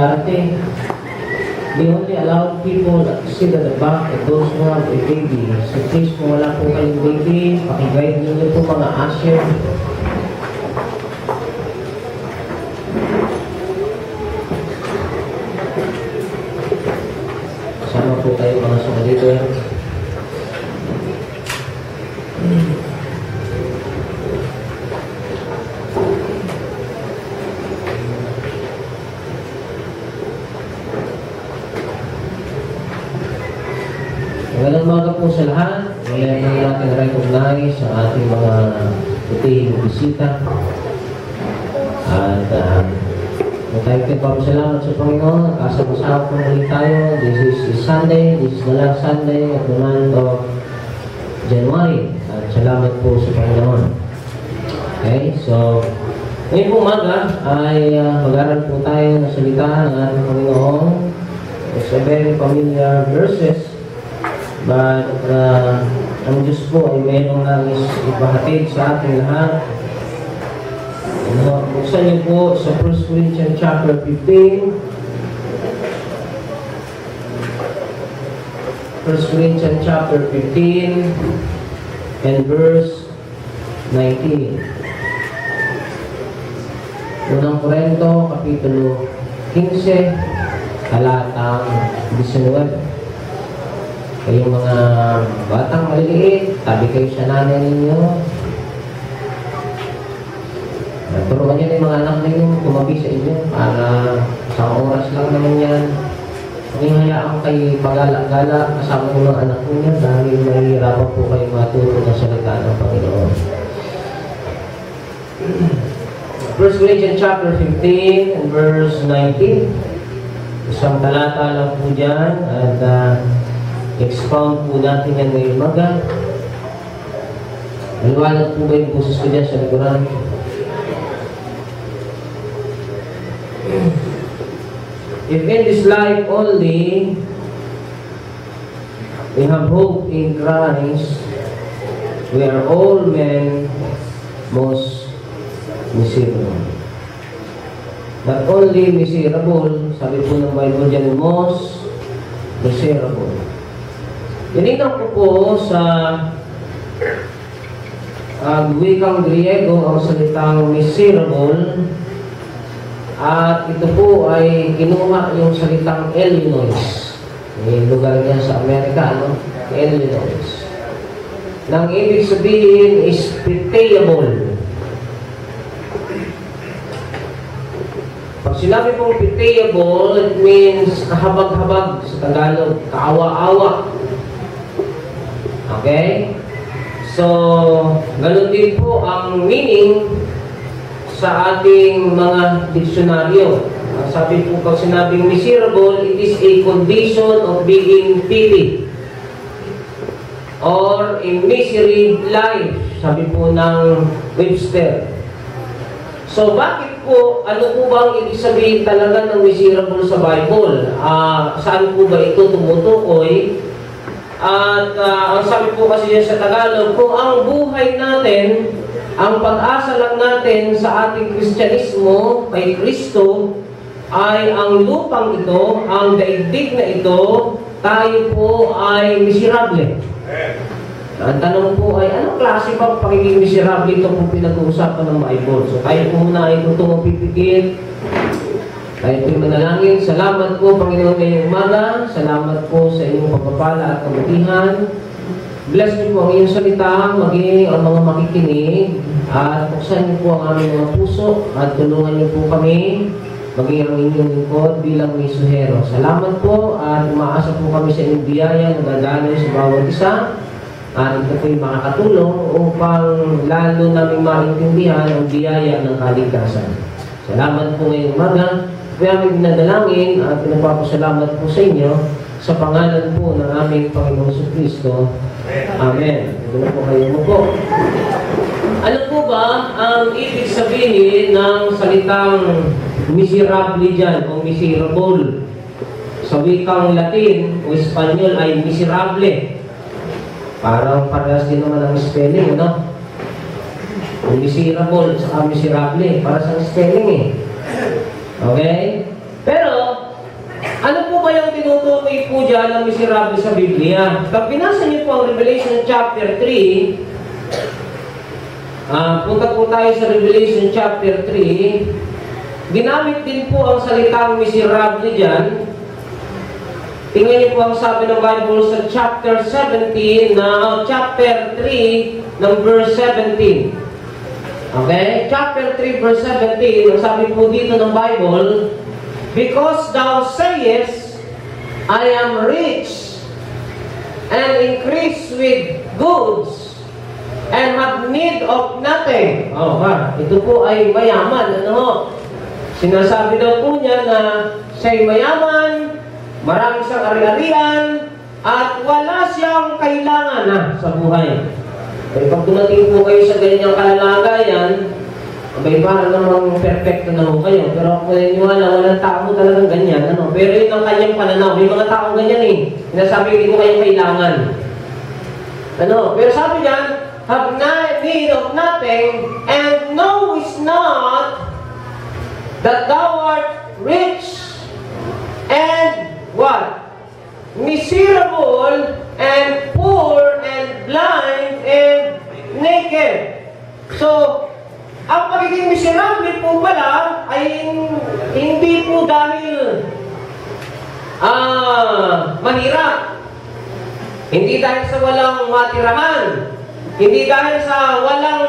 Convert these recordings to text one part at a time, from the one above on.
darating. They only allow people to sit at the back and those who have a baby. So please, kung wala po kayong baby, pakiguide niyo po mga usher. Sama po kayo mga sumalitor. Magandang umaga po sa lahat. Ngayon natin recognize ang ating mga putihing bisita. At tayo salamat sa Panginoon. Kasama-sama po ulit tayo. This is Sunday. This is the last Sunday of the month of January. At salamat po sa Panginoon. Okay, so ngayon po umaga ay mag-aral po tayo ng salita ng ating Panginoon. It's a very familiar verses. But ang Diyos po ay mayroong nangis ipahatid sa ating lahat. Buksan niyo po sa 1 Corinthians chapter 15. 1 Corinthians chapter 15 and verse 19. Unang Korinto, kapitulo 15, talatang 19. Kayong mga batang maliliit, tabi kayo sa nanay ninyo. Turuan nyo na yung mga anak ninyo, tumabi sa inyo para isang oras lang naman yan. Huwag hayaan kayo pagala-gala kasama ng mga anak ninyo dahil mahihirapan po kayo matuto ng salita ng Panginoon. 1 Corinthians chapter 15 and verse 19. Isang talata lang po dyan at expound po natin yan ngayong umaga. Maliwanag po ba yung boses ko dyan sa likuran? If in this life only we have hope in Christ, we are all men most miserable. Not only miserable, sabi po ng Bible dyan, most miserable. Tinignan ko po sa wikang Griego ang salitang miserable at ito po ay kinuha yung salitang Illinois. May lugar niya sa Amerika, ano? Illinois. Nang ibig sabihin is pitiable. Pag sinabi pong pitiable, it means kahabag-habag sa Tagalog, kaawa-awa. Okay? So, ganun din po ang meaning sa ating mga diksyonaryo. Sabi po pag sinabing miserable, it is a condition of being pitied or a misery life. Sabi po ng Webster. So, bakit po, ano po ba ang ibig sabihin talaga ng miserable sa Bible? Saan po ba ito tumutukoy? At ang sabi po kasi yan sa Tagalog, kung ang buhay natin, ang pag-asa lang natin sa ating Kristyanismo kay Kristo ay ang lupang ito, ang daigdig na ito, tayo po ay miserable. Ang tanong po ay, anong klase pa pagiging miserable ito kung pinag-uusapan ng Bible? So tayo po muna ay itong mapipigil. Tayo po manalangin. Salamat po, Panginoon, ngayong umaga. Salamat po sa inyong pagpapala at kabutihan. Bless niyo po ang iyong salita, maging ang mga makikinig, at buksan niyo po ang aming mga puso, at tulungan niyo po kami, maging ang inyong lingkod bilang misuhero. Salamat po, at umaasa po kami sa inyong biyaya na dadaloy sa bawat isa, at ito po yung makakatulong upang lalo namin maintindihan ang biyaya ng kaligtasan. Salamat po ngayong umaga. Kaya aming dinadalangin at pinagpapasalamat po sa inyo sa pangalan po ng aming Panginoong Kristo. Amen. Ito na po kayo mo po. Ano po ba ang ibig sabihin ng salitang miserable dyan o miserable? Sa wikang Latin o Espanyol ay miserable. Parang parehas din naman ang spelling, no? Miserable sa miserable. Para sa spelling eh. Okay? Pero, meaning po dyan ng miserable sa Biblia. Pag binasa niyo po ang Revelation chapter 3, punta po tayo sa Revelation chapter 3, ginamit din po ang salitang miserable dyan. Tingnan niyo po ang sabi ng Bible sa chapter 17 chapter 3 ng verse 17. Okay? Chapter 3 verse 17, ang sabi po dito ng Bible, because thou sayest, I am rich and increase with goods and have need of nothing. Ito po ay mayaman. Sinasabi daw po niya na siya'y mayaman, marami siyang ari-arian, at wala siyang kailangan sa buhay. Pero pag dumating po kayo sa ganyang kalagayan, parang namang perfecto na ho kayo. Pero ako naniniwala, walang tao talagang ganyan. Pero yun ang kanyang pananaw. May mga tao ganyan eh. Sinasabi, hindi ko kayo kailangan. Pero sabi niyan, have need of nothing, and knowest not that thou art rich, and what? Miserable, and poor, and blind, and naked. So, ang pagiging miserable po pala ay hindi po dahil mahirap. Hindi dahil sa walang matirahan. Hindi dahil sa walang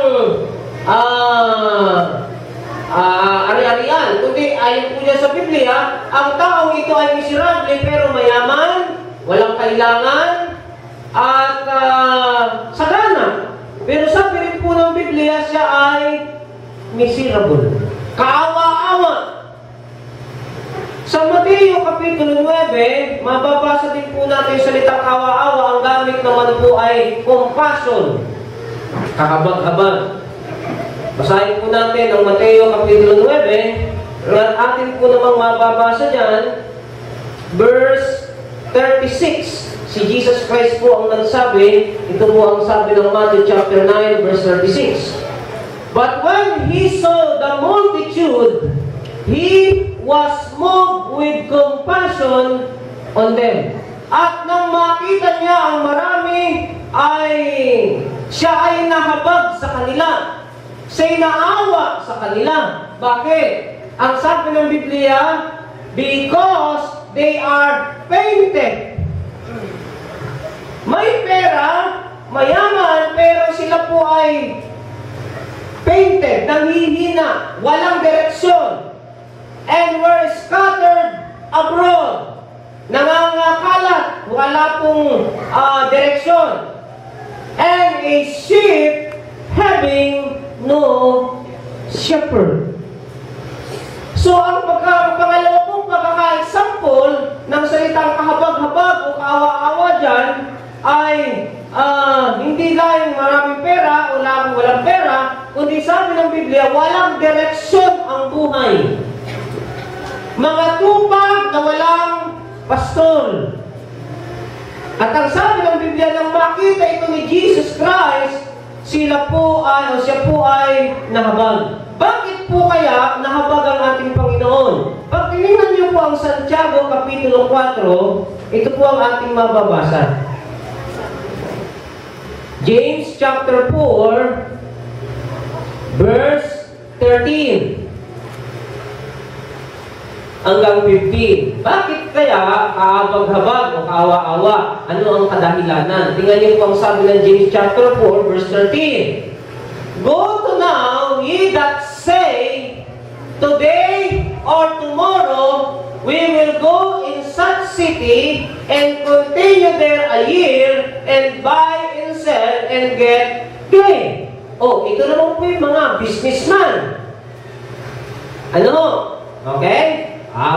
ari-arian. Kundi ayon po niya sa Biblia, ang taong ito ay miserable pero mayaman, walang kailangan, at sagana. Pero sabi rin po ng Biblia, siya ay miserable. Kaawa-awa. Sa Mateo Kapitulo 9, mababasa din po natin yung salitang kaawa-awa. Ang gamit naman po ay compassion. Kahabag-habag. Basahin po natin ang Mateo Kapitulo 9. At atin po namang mababasa dyan, verse 36. Si Jesus Christ po ang nagsabi, ito po ang sabi ng Matthew chapter 9, verse 36. But when he saw the multitude, he was moved with compassion on them. At nang makita niya ang marami, siya ay nahabag sa kanila. Siya'y naawa sa kanila. Bakit? Ang sabi ng Biblia, because they are painted. May pera, mayaman, pero sila po ay painted, nanghihina, walang direksyon, and were scattered abroad. Nangangakalat, wala pong direksyon. And a sheep having no shepherd. So, ang pangalawa pong pagkaka-example ng salitang kahabag-habag o kaawa-awa dyan ay hindi lang maraming pera o walang pera, kundi sabi ng Biblia, walang direksyon ang buhay. Mga tupag na walang pastol. At ang sabi ng Biblia, nang makita ito ni Jesus Christ, siya po ay nahabag. Bakit po kaya nahabag ang ating Panginoon? Pag tinignan niyo po ang Santiago Kapitulo 4, ito po ang ating mababasa. James chapter 4, verse 13 hanggang 15. Bakit kaya kahabag-habag o kaawa-awa? Ano ang kadahilanan? Tingnan niyo po ang sabi ng James chapter 4, verse 13. Go to now, ye that say, today or tomorrow, we will go in such city and continue there a year and buy and sell and get gain. Ito naman po yung mga businessman. Okay?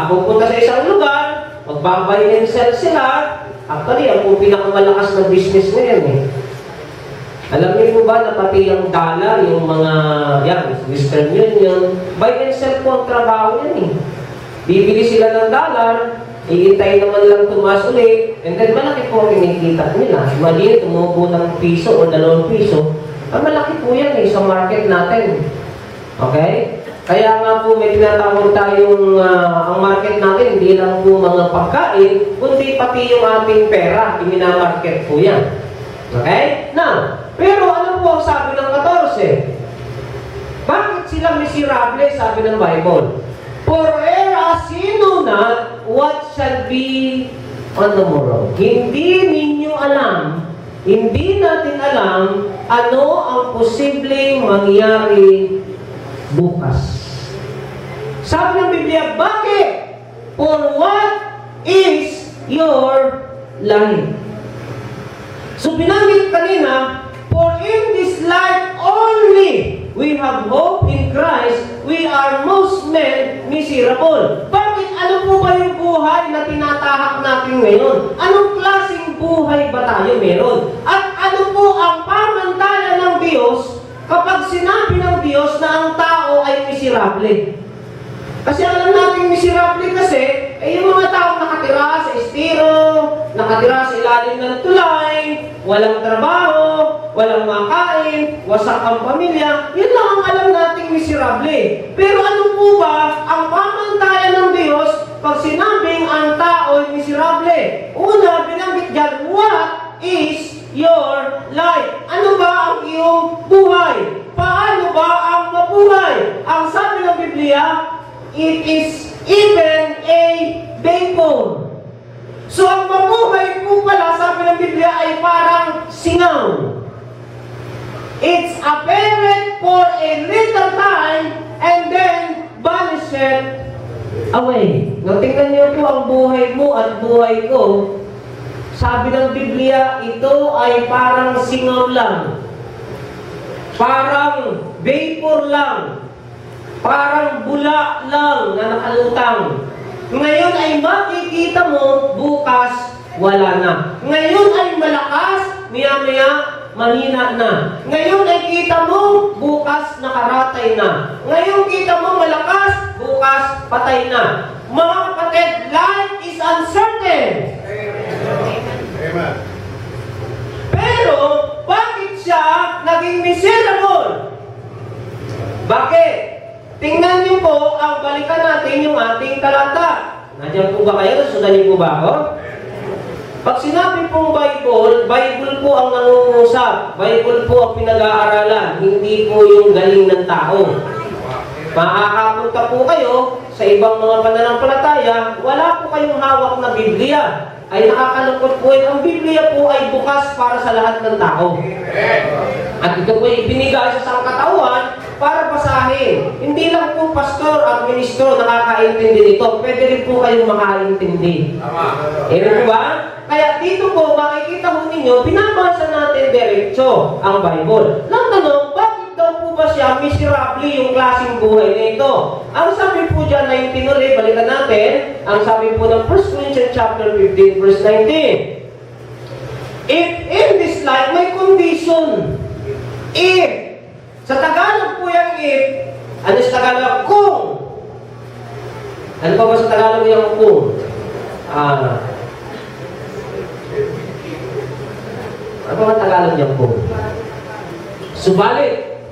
Pupunta sa isang lugar, magbabay and sell sila. Actually, ang po pinakamalakas na business ngayon eh. Alam niyo po ba na pati yung dollar, yung mga, Western Union, buy and sell po ang trabaho yan eh. Bibili sila ng dollar, iintay naman lang tumaas ulit, and then malaki po ang kinikita nila. Imagine, tumubo ng piso o 2 piso, malaki po yan eh sa market natin. Okay? Kaya nga po may tinatawag tayong ang market natin, hindi lang po mga pagkain, kundi pati yung ating pera, iminamarket po yan. Okay? Now, pero ano po ang sabi ng 14? Bakit sila miserable, sabi ng Bible? For as you know not what shall be on the morrow. Hindi ninyo alam, hindi natin alam ano ang posibleng mangyari bukas. Sabi ng Biblia, bakit? For what is your life? So binanggit kanina, for in this life only we have hope in Christ, we are most men miserable. Bakit? Ano po ba yung buhay na tinatahak natin ngayon? Anong klaseng buhay ba tayo meron? At ano po ang pamantayan ng Diyos kapag sinabi ng Diyos na ang tao ay miserable? Kasi alam natin miserable kasi, yung mga taong nakatira sa estero, nakatira sa ilalim ng tulay, walang trabaho, walang makain, wasak ang pamilya, yun lang ang alam nating miserable. Pero ano po ba ang pamantayan ng Diyos pag sinabing ang tao ay miserable? Una, binanggit dyan, what is your life? Ano ba ang iyong buhay? Paano ba ang mabuhay? Ang sabi ng Biblia, it is even a vapor. So ang mabuhay po pala, sabi ng Biblia, ay parang singaw. It's apparent for a little time and then vanisheth away. Now, tingnan niyo po ang buhay mo at buhay ko. Sabi ng Biblia, ito ay parang singaw lang. Parang vapor lang. Parang bula lang na nakalutang. Ngayon ay makikita mo, bukas wala na. Ngayon ay malakas, maya-maya mahina na. Ngayon ay kita mo, bukas nakaratay na. Ngayon kita mo malakas, bukas patay na. Mga kapatid, life is uncertain. Amen. Pero, bakit siya naging miserable? Bakit? Tingnan niyo po, ang balikan natin yung ating talata. Nandiyan po ba kayo? Sundan niyo po ba ako? Pag sinabi pong Bible, Bible po ang nangungusap. Bible po ang pinag-aaralan. Hindi po yung galing ng tao. Makakapunta po kayo sa ibang mga pananampalataya, wala po kayong hawak na Biblia. Ay nakakalungkot po ang Biblia po ay bukas para sa lahat ng tao. At ito po ay binigay sa sangkatawan para basahin. Hindi lang po pastor at ministro nakakaintindi nito. Pwede rin po kayong makaintindi. Po ba? Kaya dito po, makikita po ninyo, binabasa natin diretso ang Bible. Nang tanong, bakit daw po ba siya miserable yung klaseng buhay nito? Ang sabi po dyan, 19 ulit, balikan natin. Ang sabi po ng 1 Corinthians chapter 15, verse 19. If in this life, may condition. If, sa Tagalog po yung if, ano sa Tagalog? Kung. Ano pa ba sa Tagalog yung kung? Ano ba Tagalog niya kung? Subalit.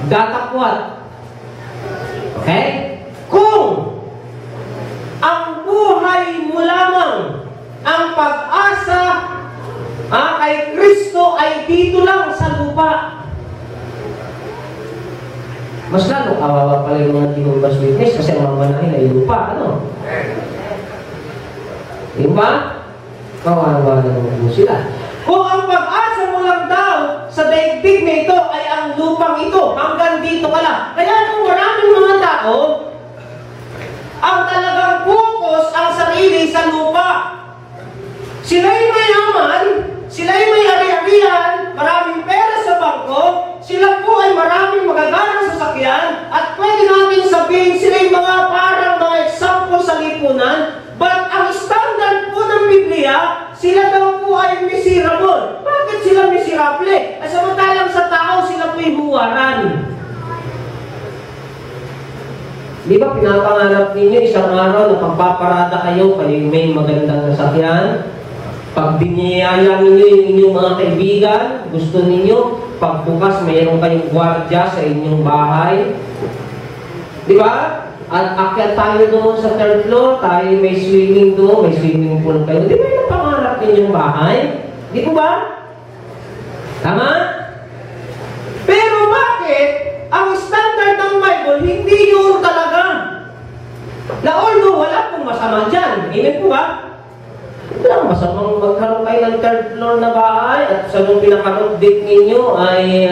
Datapwat. Okay? Kung ang buhay mo lamang, ang pag-asa kay Kristo ay dito lang sa lupa. Mas lalo, kawawa pala yung mga Jehovah's Witness kasi ang mamanahin ay lupa. Ano? Diba? Kawawa naman po sila. Kung ang pag-asa mo lang daw sa daigdig na ito ay ang lupang ito, hanggang dito ka lang. Kaya kung maraming mga tao, ang talagang focus ang sarili sa lupa. Sila'y mayaman, sila'y may ari-arian, maraming pera sa bangko, sila po ay maraming magagarang sasakyan, at pwede natin sabihin sila'y mga parang mga example sa lipunan, but ang standard po ng Biblia, sila daw po ay miserable. Bakit sila miserable? Ay samantalang sa tao, sila po ay huwaran. Di ba pinapangarap ninyo isang araw na pagpaparada kayo may magandang sasakyan? Pag biniyaya ninyo yung inyong mga kaibigan, gusto ninyo, pagbukas mayroon kayong gwardya sa inyong bahay. Di ba? At akyat tayo doon sa third floor, tayo may swimming doon, may swimming pool kayo. Di ba yung pangarap ninyong bahay? Di po ba? Tama? Pero bakit ang standard ng Bible, hindi yun talaga? Na although wala pong masama dyan. Amen po ba? Wala masamang magkaroon kayo ng third floor na bahay at sa nung pinakaroon date ninyo ay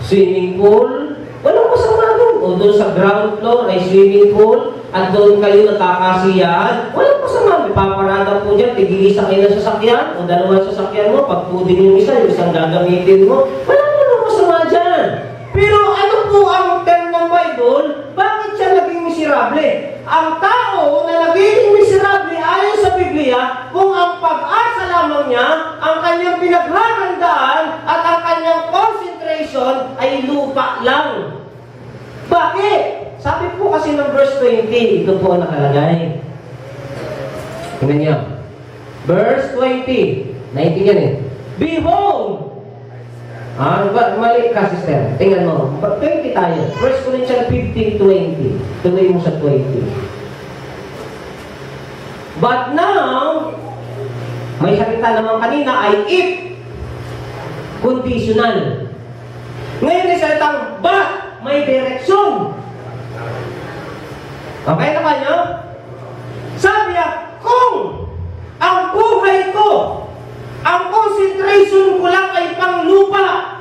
swimming pool. Walang masama doon. O doon sa ground floor ay swimming pool at doon kayo nakakasiyahan. Walang masama. May paparada po dyan. Tigilisa kayo ng sasakyan o dalawang sasakyan mo. Pag pudin yung isa, yung isang gagamitin mo. Walang masama dyan. Pero ano po ang term ng Bible? Bakit siya naging miserable? Ang tao na naging miserable ayon sa Biblia kung ang pag-asa lamang niya, ang kanyang pinaghahandaan at ang kanyang concentration ay lupa lang. Bakit? Sabi po kasi ng verse 20, ito po ang nakalagay. Tingnan niyo. Verse 20. Naintindihan eh. Behold! Mali ka, sister. Tingnan mo. 20 tayo. 1 Corinthians 15:20. Tuloy mo sa 20. But now, may salita naman kanina ay if. Conditional. Ngayon ay salitang but. May direksyon. Okay na ba niyo? Sabi niya, kung ang buhay ko, ang concentration ko lang ay panglupa.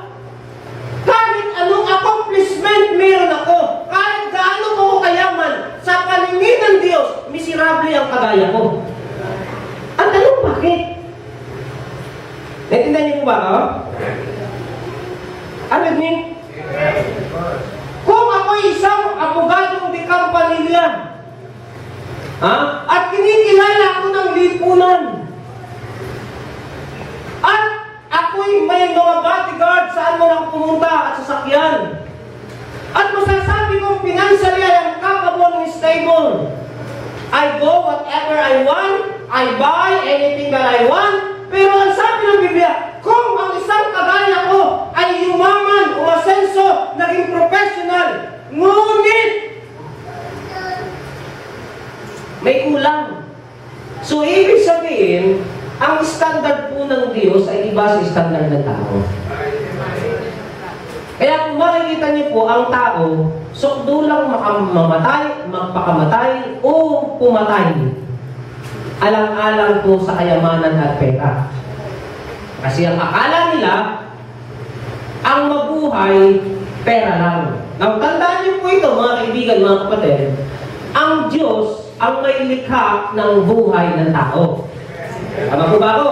Kahit anong accomplishment meron ako, kahit gaano ko kayaman, sa paningin ng Diyos, miserable ang kagaya ko. At anong bakit? Naintindihan niyo po ba ako? Ano yun? Kung ako isang abogadong di kampanilya, at kinikilala ako ng lipunan, at ako'y may mga bodyguard saan mo lang pumunta at sasakyan. At masasabi kong financially I am capable and stable. I go whatever I want, I buy anything that I want. Pero ang sabi ng Biblia, kung ang isang kagaya ko ay yumaman, umasenso, naging professional, ngunit may kulang. So, ibig sabihin, ang standard po ng Diyos ay iba sa standard ng tao. Kaya kung makikita niyo po, ang tao, sukdo lang mamamatay, magpakamatay, o pumatay. Alang-alang po sa kayamanan at pera. Kasi ang akala nila, ang mabuhay, pera lang. Now, tandaan niyo po ito, mga kaibigan, mga kapatid, ang Diyos ang may likha ng buhay ng tao. Tama po ba ako?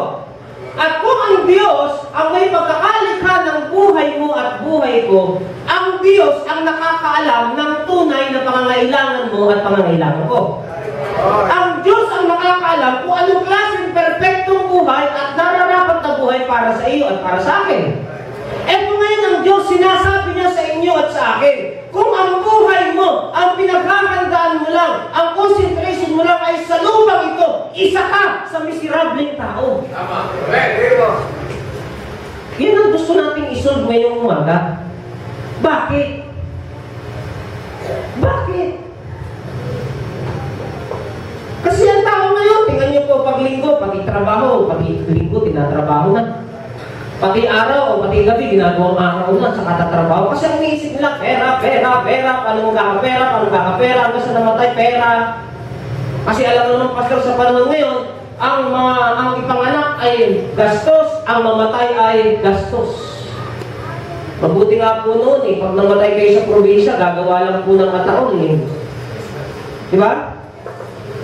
At kung ang Diyos ang may pagkakalikha ng buhay mo at buhay ko, ang Diyos ang nakakaalam ng tunay na pangangailangan mo at pangangailangan ko. Ang Diyos ang nakakaalam kung anong klaseng perfectong buhay at nararapat na buhay para sa iyo at para sa akin. Eto ngayon ang Diyos, sinasabi niya sa inyo at sa akin, kung ang buhay mo, ang pinaghahandaan mo lang, ang concentration mo lang ay sa lupang ito, isa ka sa miserableng tao. Tama. Yan ang gusto nating isolve ngayong umaga. Bakit? Bakit? Kasi ang tao ngayon, tingnan niyo po pag linggo, pag itrabaho, pag linggo, tinatrabaho na. Pati araw o pati gabi, ginagawang araw na sa katatrabaho. Kasi ang iniisip nila, pera, pera, pera, paano magkakapera, hanggang sa namatay, pera. Kasi alam mo naman, pastor, sa panahon ngayon, ang ipanganak ay gastos, ang mamatay ay gastos. Mabuti nga po noon eh, pag namatay kayo sa probinsya, gagawa lang po ng ataon eh. Di ba?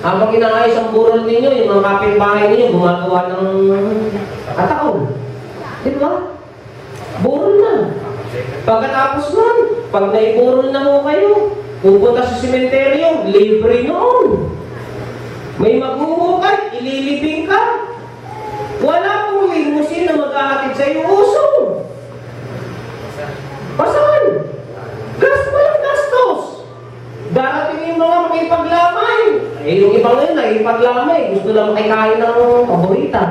Habang inaayos ang burol ninyo, yung mga kapitbahay ninyo, gumagawa ng ataon. Di ba? Burol na. Pagkatapos nun, pag naiburol na mo kayo, pupunta sa sementeryo, libre noon. May maghuhukay, ililibing ka. Wala pong limusin na maghahatid sa iyo usong. Pasan? Walang gastos. Darating yung mga makipaglamay. Yung iba ngayon, nakipaglamay. Gusto lang makikain ng paborita.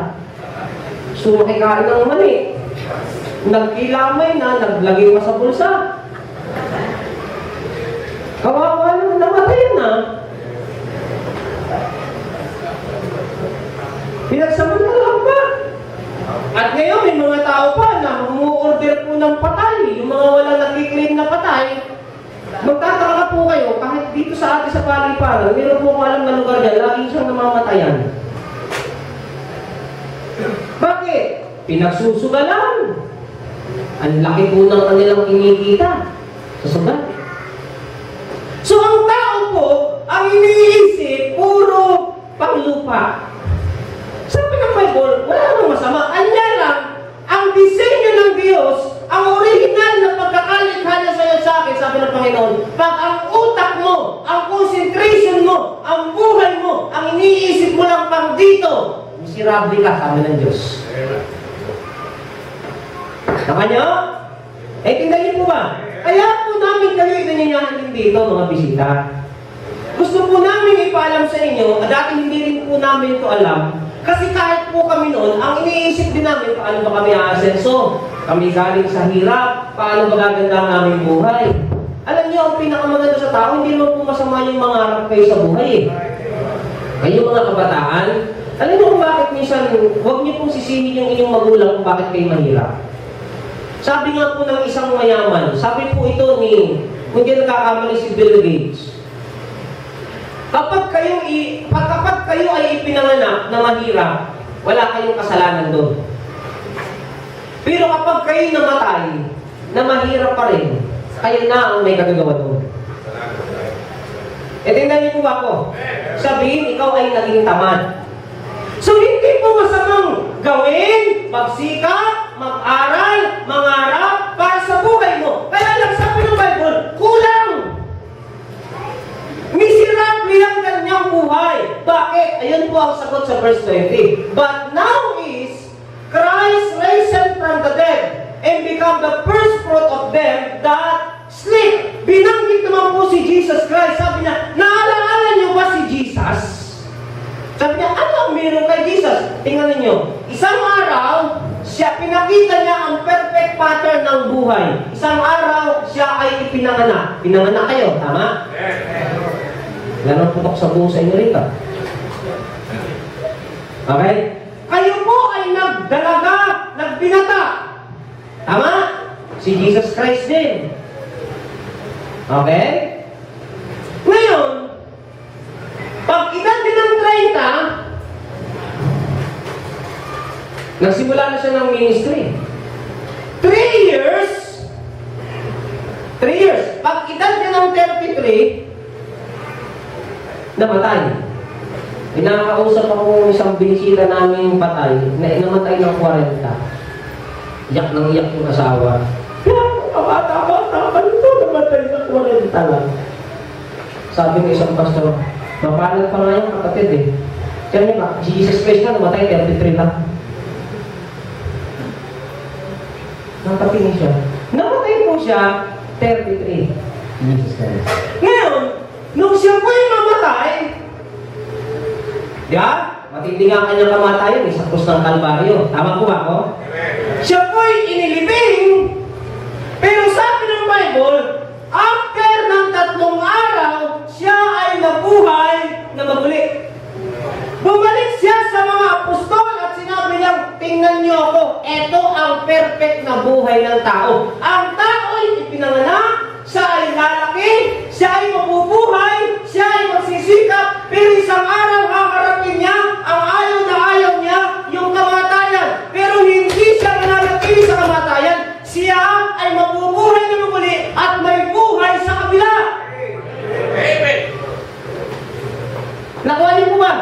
Gusto makikain ng mani. Nagkilamay na, naglagay pa sa bulsa. Kawawa pinagsamantalahan pa. At ngayon, may mga tao pa na umu-order po ng patay. Yung mga walang nag-claim na patay, magtataka po kayo, kahit dito sa atin sa paliparan, meron po ko alam na lugar dyan, laging siyang namamatayan. Bakit? Pinagsusugalan. Ang laki po ng kanilang kinikita sa sugal. So ang tao po, ang iniisip, puro panglupa. Sabi ng Bible, wala namang masama. Anya lang, ang disenyo ng Diyos, ang original na pagkakalikha niya sa'yo sa akin, sabi ng Panginoon, pag ang utak mo, ang concentration mo, ang buhay mo, ang iniisip mo lang pang dito, miserable ka, sabi ng Diyos. Saka nyo? Tingnan niyo po ba? Kaya po namin kayo ininyahan din dito, mga bisita. Gusto po namin ipaalam sa inyo, dati hindi rin po namin ito alam, kasi kahit po kami noon, ang iniisip din namin, paano ba kami aasenso? Kami galing sa hirap, paano ba gaganda ang aming buhay? Alam niyo, ang pinakamaganda sa tao, hindi naman po masama yung mga harap kayo sa buhay eh. Kayo mga kabataan, alam niyo kung bakit minsan, huwag niyo pong sisihin yung inyong magulang kung bakit kayo mahirap. Sabi nga po ng isang mayaman, sabi po ito ni, kung di nagkakamali si Bill Gates, kapag kayo ay ipinanganak na mahirap, wala kayong kasalanan doon. Pero kapag kayo namatay, na mahirap pa rin, kayo na ang may kagagawa doon. Tingnan niyo po ba ako? Sabihin, ikaw ay naging tamad. So, hindi po masamang gawin, magsikap, mag-aral, mangarap, para sa buhay mo. Kaya lang sabi ng Bible, kulang! Miserable ang kanyang buhay. Bakit? Ayun po ang sagot sa verse 20. But now is Christ risen from the dead and become the first fruit of them that sleep. Binanggit naman po si Jesus Christ. Sabi niya, naalaala niyo ba si Jesus? Sabi niya, ano ang meron kay Jesus? Tingnan niyo, isang araw, siya pinakita niya ang perfect pattern ng buhay. Isang araw, siya ay ipinanganak. Pinanganak kayo, tama? Ganon putok sa buho sa inyo rito. Okay? Kayo po ay nagdalaga, nagbinata. Tama? Si Jesus Christ din. Okay? Ngayon, pag edad din ng 30, nagsimula na siya ng ministry. 3 years. Pag edad din ng 33, namatay. Pinakausap ako isang binisita namin patay, na namatay ng 40. Iyak ng iyak yung asawa. Kaya kabata-bata ka nito, namatay ng 40 lang. Sabi ng isang pastor, mapalad pa nga yung kapatid eh. Kaya niya ba, Jesus Christ na namatay, 33 lang. Natatingin siya. Namatay po siya, 33. Jesus Christ. Ngayon, nung siya po yung mamatay, di ba? Matindi nga ang kanyang kamatayan, sa krus ng Kalbaryo. Tama po ba ako? Siya po ay inilibing, pero sabi ng Bible, after ng 3 araw, siya ay nabuhay na mabuli. Bumalik siya sa mga apostol at sinabi niyang, tingnan niyo ako, ito ang perfect na buhay ng tao. Ang tao ay ipinanganak, siya ay lalaki, siya ay mabubuhay, siya ay magsisikap, pero isang araw haharapin niya ang ayaw niya, yung kamatayan. Pero hindi siya mananatili sa kamatayan. Siya ay mabubuhay na muli at may buhay sa kabila. Amen. Nakuha niyo po ba?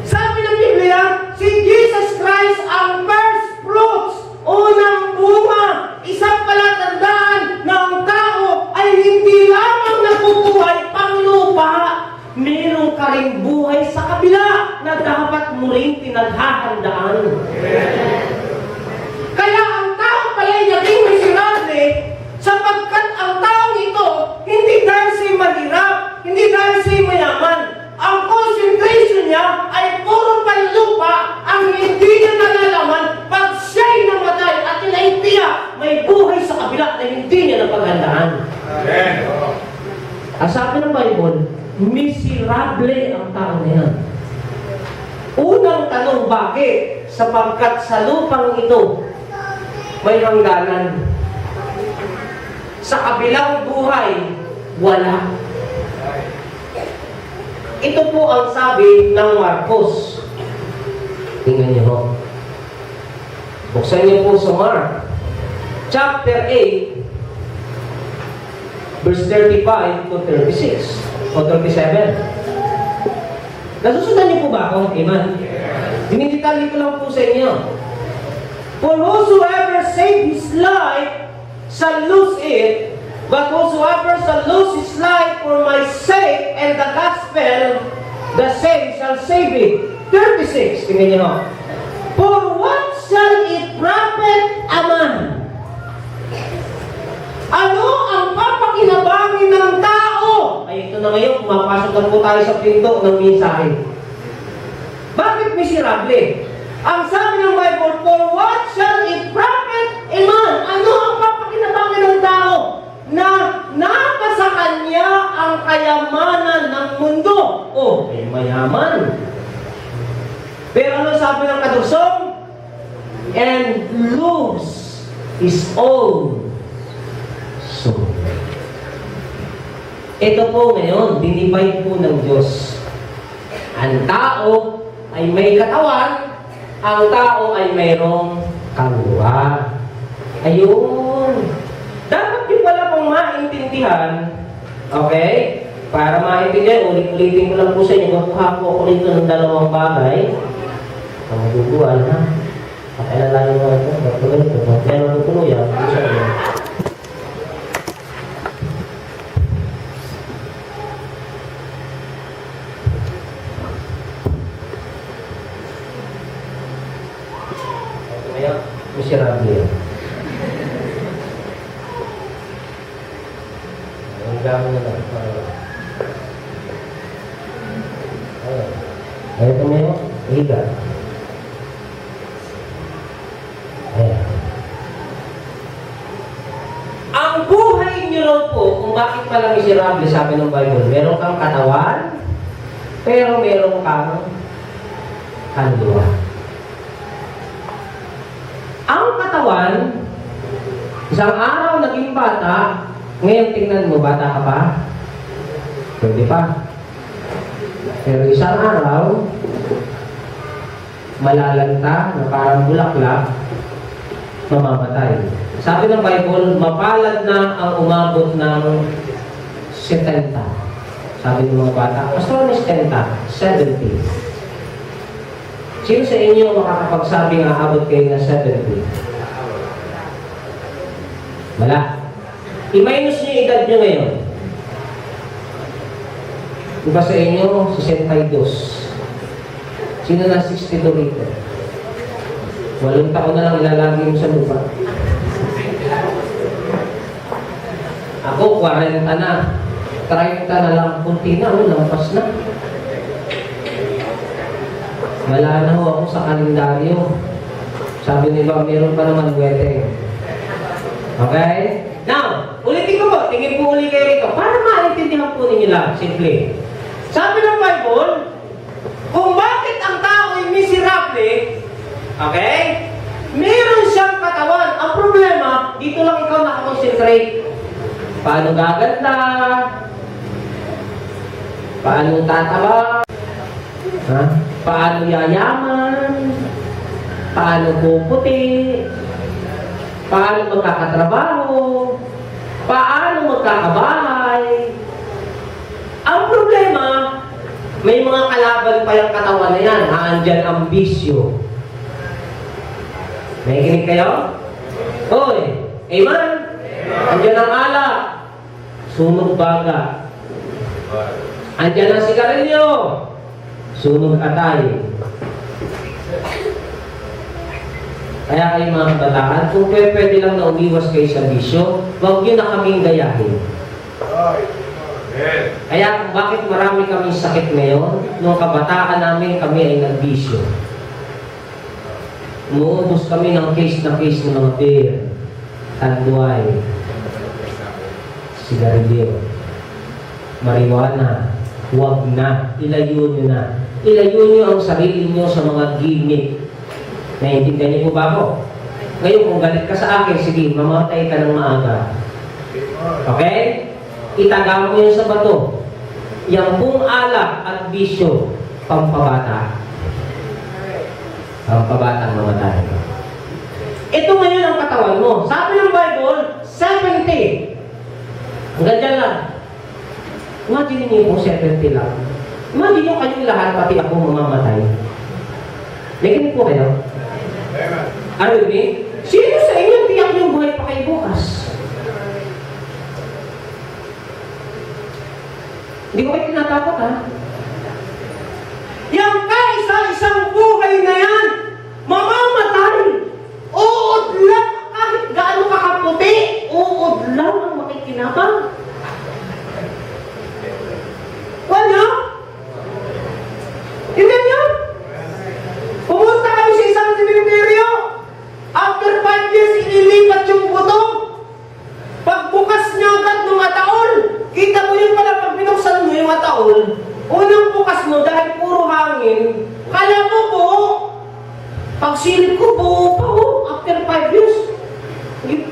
Sabi ng Biblia, si Jesus Christ ang first fruits, unang bunga, isang palatandaan ng tao ay hindi lamang nabubuhay panglupa, meron ka rin buhay sa kabila na dapat mo rin pinaghahandaan. Kaya ang tao pala'y naging miserable sapagkat ang taong ito hindi dahil siya'y mahirap, hindi dahil siya'y mayaman. Ang concentration niya ay puro panlupa, ang hindi niya nalalaman pag siya'y namatay at tinaitiya, may buhay sa kabila na hindi niya napaghandaan. Ang sabi ng Bible, miserable ang tao na yan. Unang tanong, bakit? Sapagkat sa lupang ito, may hangganan. Sa kabilang buhay, wala. Ito po ang sabi ng Marcos. Tingnan niyo ho. Buksan niyo po sa Mark, chapter 8, verse 35 to 36 o 37. Nasusundan niyo po ba ako? Amen. Dinidetali ko lang po sa inyo. For whosoever save his life shall lose it, but whosoever shall lose his life for my sake and the gospel, the same shall save it. 36, tingnan niyo. For what shall it profit a man? Ano ang papakinabangin ng tao? Ay, ito na ngayon, pumapasok na po tayo sa pinto ng mensahe. Bakit miserable? Ang sabi ng Bible, for what shall it profit a man? Ano ang papakinabangin ng tao? Na napa sa kanya ang kayamanan ng mundo. Oh, ay mayaman. Pero ano sabi ng kadugsong? And lose his own soul. Ito po ngayon, dinivide po ng Diyos. Ang tao ay may katawan, ang tao ay mayroong kaluluwa. Ayun. Dapat yung pala pong maintindihan, okay? Para maintindihan, ulit-ulitin ko lang po sa inyo, makuha po ako rito ng dalawang bagay. Ang maguguan ha. Pakilalain mo ito, magpagay ito. Pero tutuluyan, ito sa inyo. Ngayon, miserable yan. Ang gamit na lang. Ayun. Ito ngayon, higa. Ayan. Ang buhay niyo raw po, kung bakit pala miserable, sabi ng Bible, meron kang katawan, pero meron kang kaluluwa. Ang katawan, isang araw naging bata, ngayon tingnan mo, bata ka pa? Pwede pa. Pero isang araw, malalanta na parang bulaklak, mamamatay. Sabi ng Bible, mapalad na ang umabot ng 70. Sabi ng mga bata, Pastor, 70, 70. Sino sa inyo makakapagsabi nga abot kayo na 70? Wala. I-minus niyo yung edad niyo ngayon. Iba sa inyo, 62. Sino na 62 rito? 8 taon na lang ilalagay mo sa lupa. Ako, 40 na. 30 na lang. Kunti na, lampas na. Wala na ho ako sa kalendaryo. Sabi nila, meron pa naman wedding. Okay? Now, ulitin ko po. Tingin po ulit kayo rito. Para maintindihan po ninyo lang. Simple. Sabi ng Bible, kung bakit ang tao ay miserable, okay? Meron siyang katawan. Ang problema, dito lang ikaw nakakonsentrate. Paano gaganda? Paano tataba? Ha? Paano yayaman? Paano puputi? Paano magkakatrabaho? Paano magkakabahay? Ang problema, may mga kalaban pa yung katawan na yan. Andyan ang bisyo. Nakikinig kayo? Hoy! Amen? Andyan ang alak. Sunog baga. Andyan ang sigarilyo. Sunog atay. Kaya kayo mga kabataan, kung pwede lang na umiwas kayo sa bisyo, huwag nyo na kaming gayahin. Kaya kung bakit marami kaming sakit ngayon, nung kabataan namin kami ay nagbisyo. Umuubos kami ng case ng mga beer, tanduay, sigarilyo, marijuana, huwag na, ilayo nyo na. ilayo niyo ang sarili niyo sa mga gimmick. Naiintindihan niyo po ba ako? Ngayon, kung galit ka sa akin, sige, mamatay ka ng maaga. Okay? Itaga mo yun sa bato. Yang pong alak at bisyo, pampabata. Pampabata ang mamatay. Ito ngayon ang katawan mo. Sabi ng Bible, 70. Hanggang dyan lang. Imagine niyo po 70 lang. Imagine niyo kayong lahat, pati ako mamamatay. Naging po kayo? Amen. Are you with me? Sino sa inyo tiyak yung buhay pa kayo bukas? Hindi ko kayo tinatakot, ha? Yang kaisa-isang buhay na yan, mamamatay. Uod lang, kahit gaano ka kaputi, uod lang ang makikinabang. Wala? Hindi niyo? Pumunta kami sa isang sementeryo. After 5 years, inilipat yung buto. Pagbukas niya agad ng ataol, kita mo yun pala pag binuksan mo yung ataol, unang bukas mo dahil puro hangin, kala mo po, pagsilip ko po, after 5 years,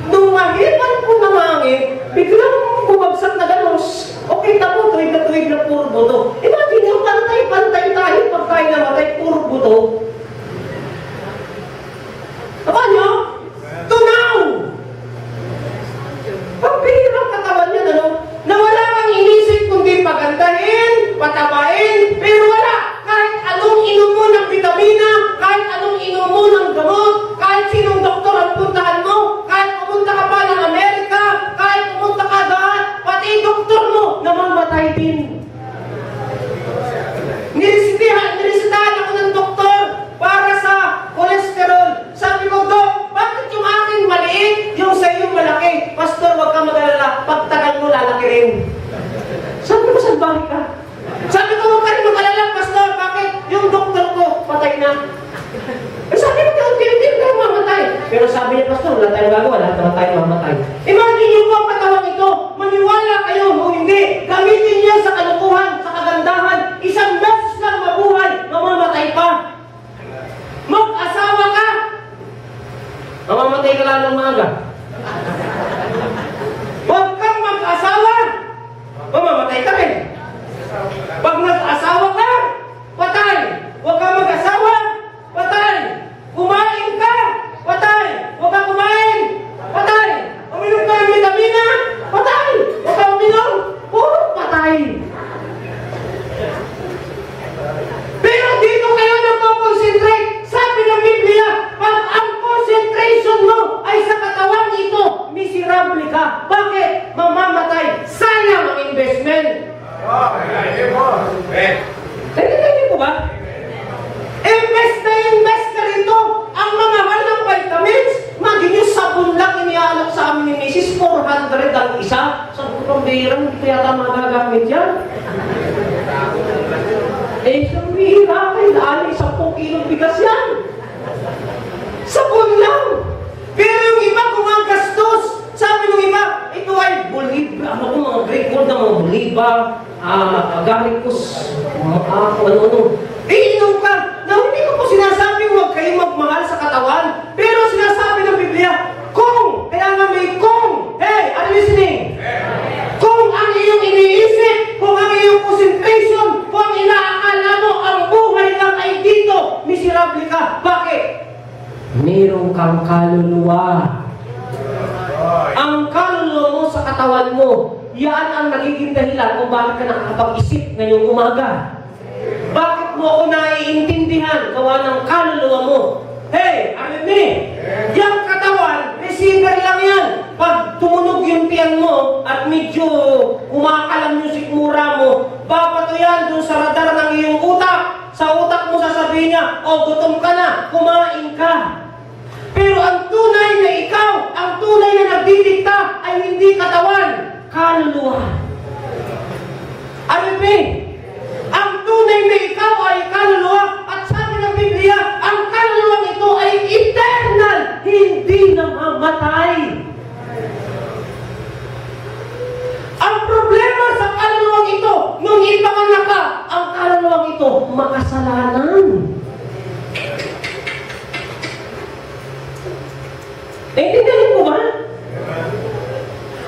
nung mahipan ko ng hangin, biglang bumagsak na ganos. Okay, tapo, tuwig na puro buto. Imagine yung pantay-pantay tayo pag tayo namatay, puro buto. Tama niyo? Tunaw! Pagbihirang katawan niya, ano? Na wala kang inisip kundi pagandahin, patabain, pero wala. Kahit anong inom mo ng vitamina, kahit anong inom mo ng gamot, kahit sinong doktor ang puntahan mo, kahit pumunta ka pa ng Amerika, kahit pumunta ka doon, pati doktor mo, namamatay din. Niresitahan ako ng doktor para sa cholesterol. Sabi ko, Dok, bakit yung akin maliit, yung sa iyo malaki? Pastor, huwag ka mag-alala, pagtagal mo lalaki rin. Sabi ko, salbahe ka. Sabi ko, huwag ka rin mag-alala, Pastor, bakit? Yung doktor ko, patay na. Sabi ko, unti-unti tayo mamatay. Pero sabi niya, Pastor, wala tayong gagawa, lahat naman tayo mamatay. Imagine niyo po ang katawang ito, maniwala kayo o hindi, gamitin niya sa kalukuhan, sa kagandahan, isang beses lang mabuhay, mamamatay pa. Mag-asawa ka, mamamatay ka lang ng maaga. Huwag kang mag-asawa, mamamatay ka rin. Pag nag-asawa ka, patay. Huwag kang mag-asawa, patay. Kumain ka, patay. Huwag kang kumain, patay. Uminom ka ng vitamina, patay. Huwag kang uminom, puro patay. Pero dito kayo nagpo-concentrate. Sabi ng Biblia, pag ang concentration mo ay sa katawan ito, miserable ka. Bakit? Mamamatay. Sayang ang investment. Naiintindihan ko ba? Invest ka rito. Ang mga mahal ng vitamins, maging yung sabon lang inialok sa amin ni Mrs. 400 ang isa. Sabi ko, pambihirang, hindi ko yata magagamit yan. Isang bihira, kailangan 10 kilong bigas yan. Sabon lang. Pero yung iba gumagastos. Sabi ng iba, ito ay buliba. Ano ko, mga Greek word na mga buliba, agaricus, ano-ano. Iinom ka. Na hindi ko po sinasabing huwag kayong magmahal sa katawan. Pero sinasabi ng Biblia, kung, kaya nga may kung. Hey, are you listening? Kung ang iyong iniisip, kung ang iyong concentration, kung ang inaakala mo, ang buhay lang ay dito, miserable ka. Bakit? Meron kang kaluluwa. Ang kaluluwa mo sa katawan mo, yan ang nagiging dahilan kung bakit ka nakakapag-isip ngayong umaga. Bakit mo ako naiintindihan gawa ng kaluluwa mo? Hey, alam ni, yung katawan, receiver lang yan. Pag tumunog yung tiyan mo at medyo kumakalam yung sikmura mo, babato yan dun sa radar ng iyong utak. Sa utak mo sasabihin niya, oh, gutom ka na, kumain ka. Pero ang tunay na ikaw, ang tunay na nagdidikta ay hindi katawan, kaluluwa. Alam ni, ang tunay na ikaw ay kaluluwa. At sabi ng Biblia, ang kaluluwa ito ay eternal, hindi namamatay. Ang problema sa kaluluwa ito, nung ipanganak ka, ang kaluluwa kaluluwang ito makasalanan. Naintindihan mo ba?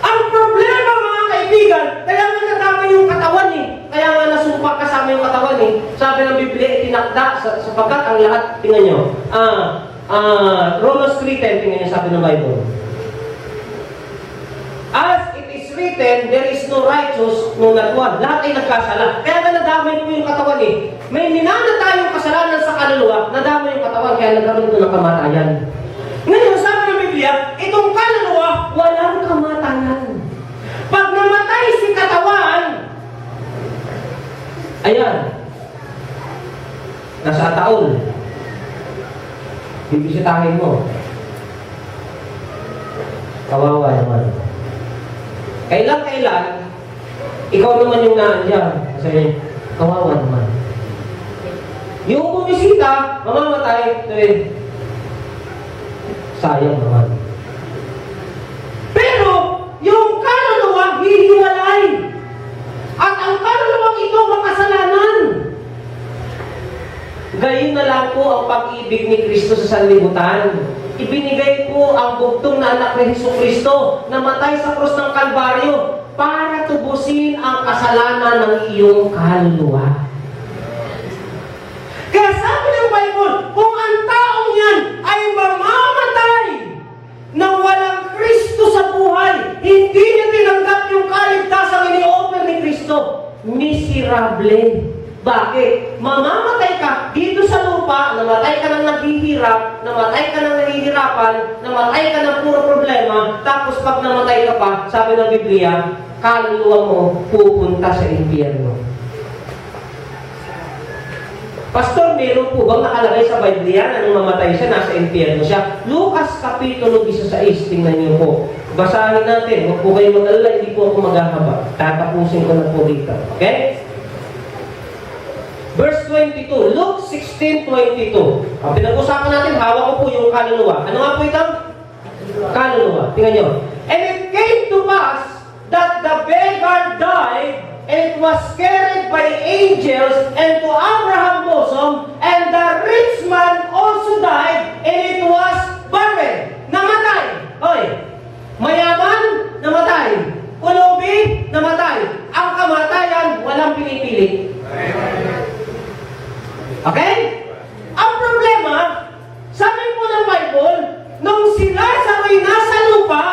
Ang problema, mga kaibigan, kaya nga nadama yung katawan eh. Kaya nga nasumpa kasama yung katawan eh. Sabi ng Biblia, itinakda sapagkat ang lahat, tingnan nyo, Romans 3:10, tingnan nyo sabi ng Bible. As it is written, there is no righteous, no not one. Lahat ay nagkasala. Kaya nga nadamay po yung katawan eh. May minana tayong kasalanan sa kaluluwa, nadamay yung katawan, kaya nagkaroon ito ng kamatayan. Ngayon, sabi ng Biblia, itong kaluluwa, walang kamatayan. Pag namatay si katawan, ayan, nasa taon, bibisitahin mo. Kawawa naman. Kailan, ikaw naman yung naandyan. Kasi, kawawa naman. Yung bumisita, mamamatay, sayang naman. Pero, yung kaluluwa, hihiwalay. At ang kaluluwang ito, makasalanan. Gayon na lang po ang pag-ibig ni Kristo sa sanlibutan. Ibinigay po ang bugtong na anak ni Jesucristo na matay sa krus ng Kalbaryo para tubusin ang kasalanan ng iyong kaluluwa. Kaya sabi ng Bible, kung ang taong yan ay mamamatay na walang Kristo sa buhay, hindi niya tinanggap yung kaligtasang ini-offer ni Kristo, miserable. Bakit? Mamamatay ka dito sa lupa, namatay ka ng naghihirap, namatay ka ng nahihirapan, namatay ka ng puro problema, tapos pag namatay ka pa, sabi ng Biblia, kaluluwa mo pupunta sa impyerno. Pastor, meron po bang nakalagay sa Biblia na nung mamatay siya, nasa impyerno siya? Lucas Kapitulo 16, tingnan niyo po. Basahin natin, huwag po kayo mag-alala, hindi po ako maghahaba. Tatapusin ko na po dito. Okay? Verse 22, Luke 16:22. Ang pinag-usapan natin, hawak ko po yung kaluluwa. Ano nga po ito? Kaluluwa. Tingnan nyo. And it came to pass that the beggar died, and it was carried by angels and to Abraham's bosom, and the rich man also died, and it was buried. Namatay. Hoy, mayaman, namatay. Ulubi, namatay. Ang kamatayan, walang pinipili. Okay? Ang problema, sabi po ng Bible, nung si Lazaro ay nasa lupa,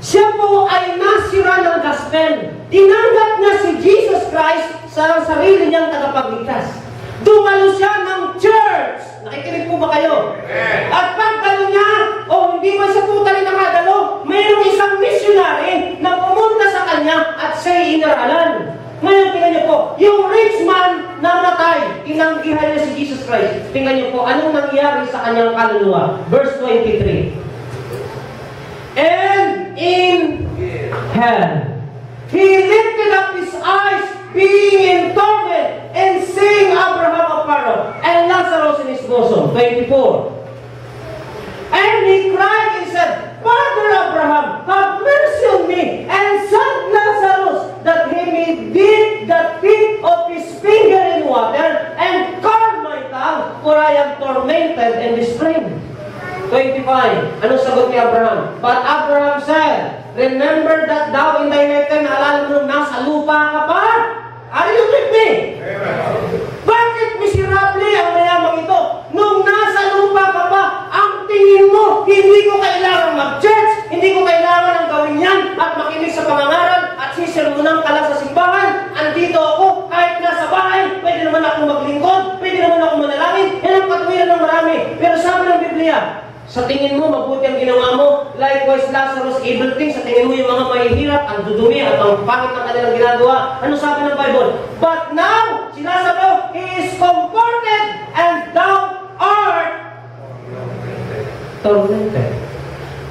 siya po ay nasira ng gospel. Tinanggap niya si Jesus Christ sa sarili niyang tagapagligtas. Dumalo siya ng church. Nakikinig po ba kayo? At pagdalo niya, hindi man siya totally nakadalo, mayroong isang missionary na pumunta sa kanya at siya'y inaralan. Ngayon, tingnan niyo po, yung rich man namatay, tinanggihan niya si Jesus Christ. Tingnan niyo po, anong nangyari sa kanyang kaluluwa? Verse 23. And in hell, he lifted up his eyes, being in torment, and seeing Abraham afar, and Lazarus in his bosom. 24. And he cried and said, Father Abraham, have mercy on me, and send Lazarus, that he may dip the tip of his finger in water, and calm my tongue, for I am tormented in this flame. 25. Anong sagot ni Abraham? But Abraham said, Remember that thou in thy lifetime, naalala mo nasa lupa ka pa? Are you with me? Bakit miserable ang mayamang ito? Nung nasa lupa ka pa, ang tingin mo, hindi ko kailangan mag-church, hindi ko kailangan ang gawin yan, at makinig sa pangangaral, at sisermonan ka lang sa simbahan. Andito ako, kahit nasa bahay, pwede naman ako maglingkod, pwede naman ako manalangin, yan ang patuwiran ng marami. Pero sabi ng Biblia, sa tingin mo, mabuti ang ginawa mo. Likewise, Lazarus, evil things. Sa tingin mo, yung mga mahihirap, ang dudumi, at ang pangit ng kanilang ginagawa. Ano sabi ng Bible? But now, si Lazarus, he is comforted, and thou art tormented.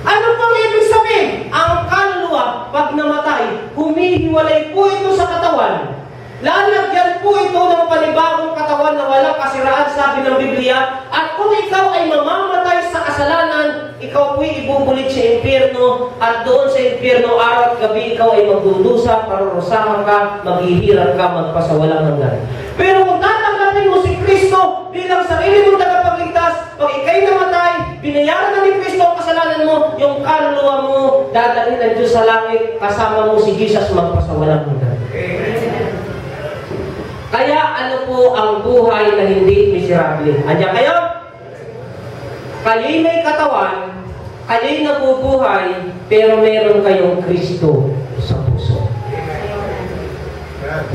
Ano pang ibig sabihin? Ang kaluluwa, pag namatay, humihiwalay po ito sa katawan. Lalagyan po ito ng panibagong katawan na walang kasiraan, sabi ng Biblia, at At kung ikaw ay mamamatay sa kasalanan, ikaw po'y ibubulit sa impyerno, at doon sa impyerno, araw at gabi, ikaw ay magdudusa, parurusahan ka, maghihirap ka, magpasawalang hanggan. Pero kung tatanggapin mo si Kristo bilang sarili mong tagapagligtas, pag ikaw'y namatay, binayaran na ni Kristo ang kasalanan mo, yung kaluluwa mo, dadalhin ng Diyos sa langit, kasama mo si Jesus, magpasawalang hanggan. Kaya ano po ang buhay na hindi miserable? Andiyan kayo? Kayo'y may katawan, kayo'y nabubuhay, pero meron kayong Kristo sa puso.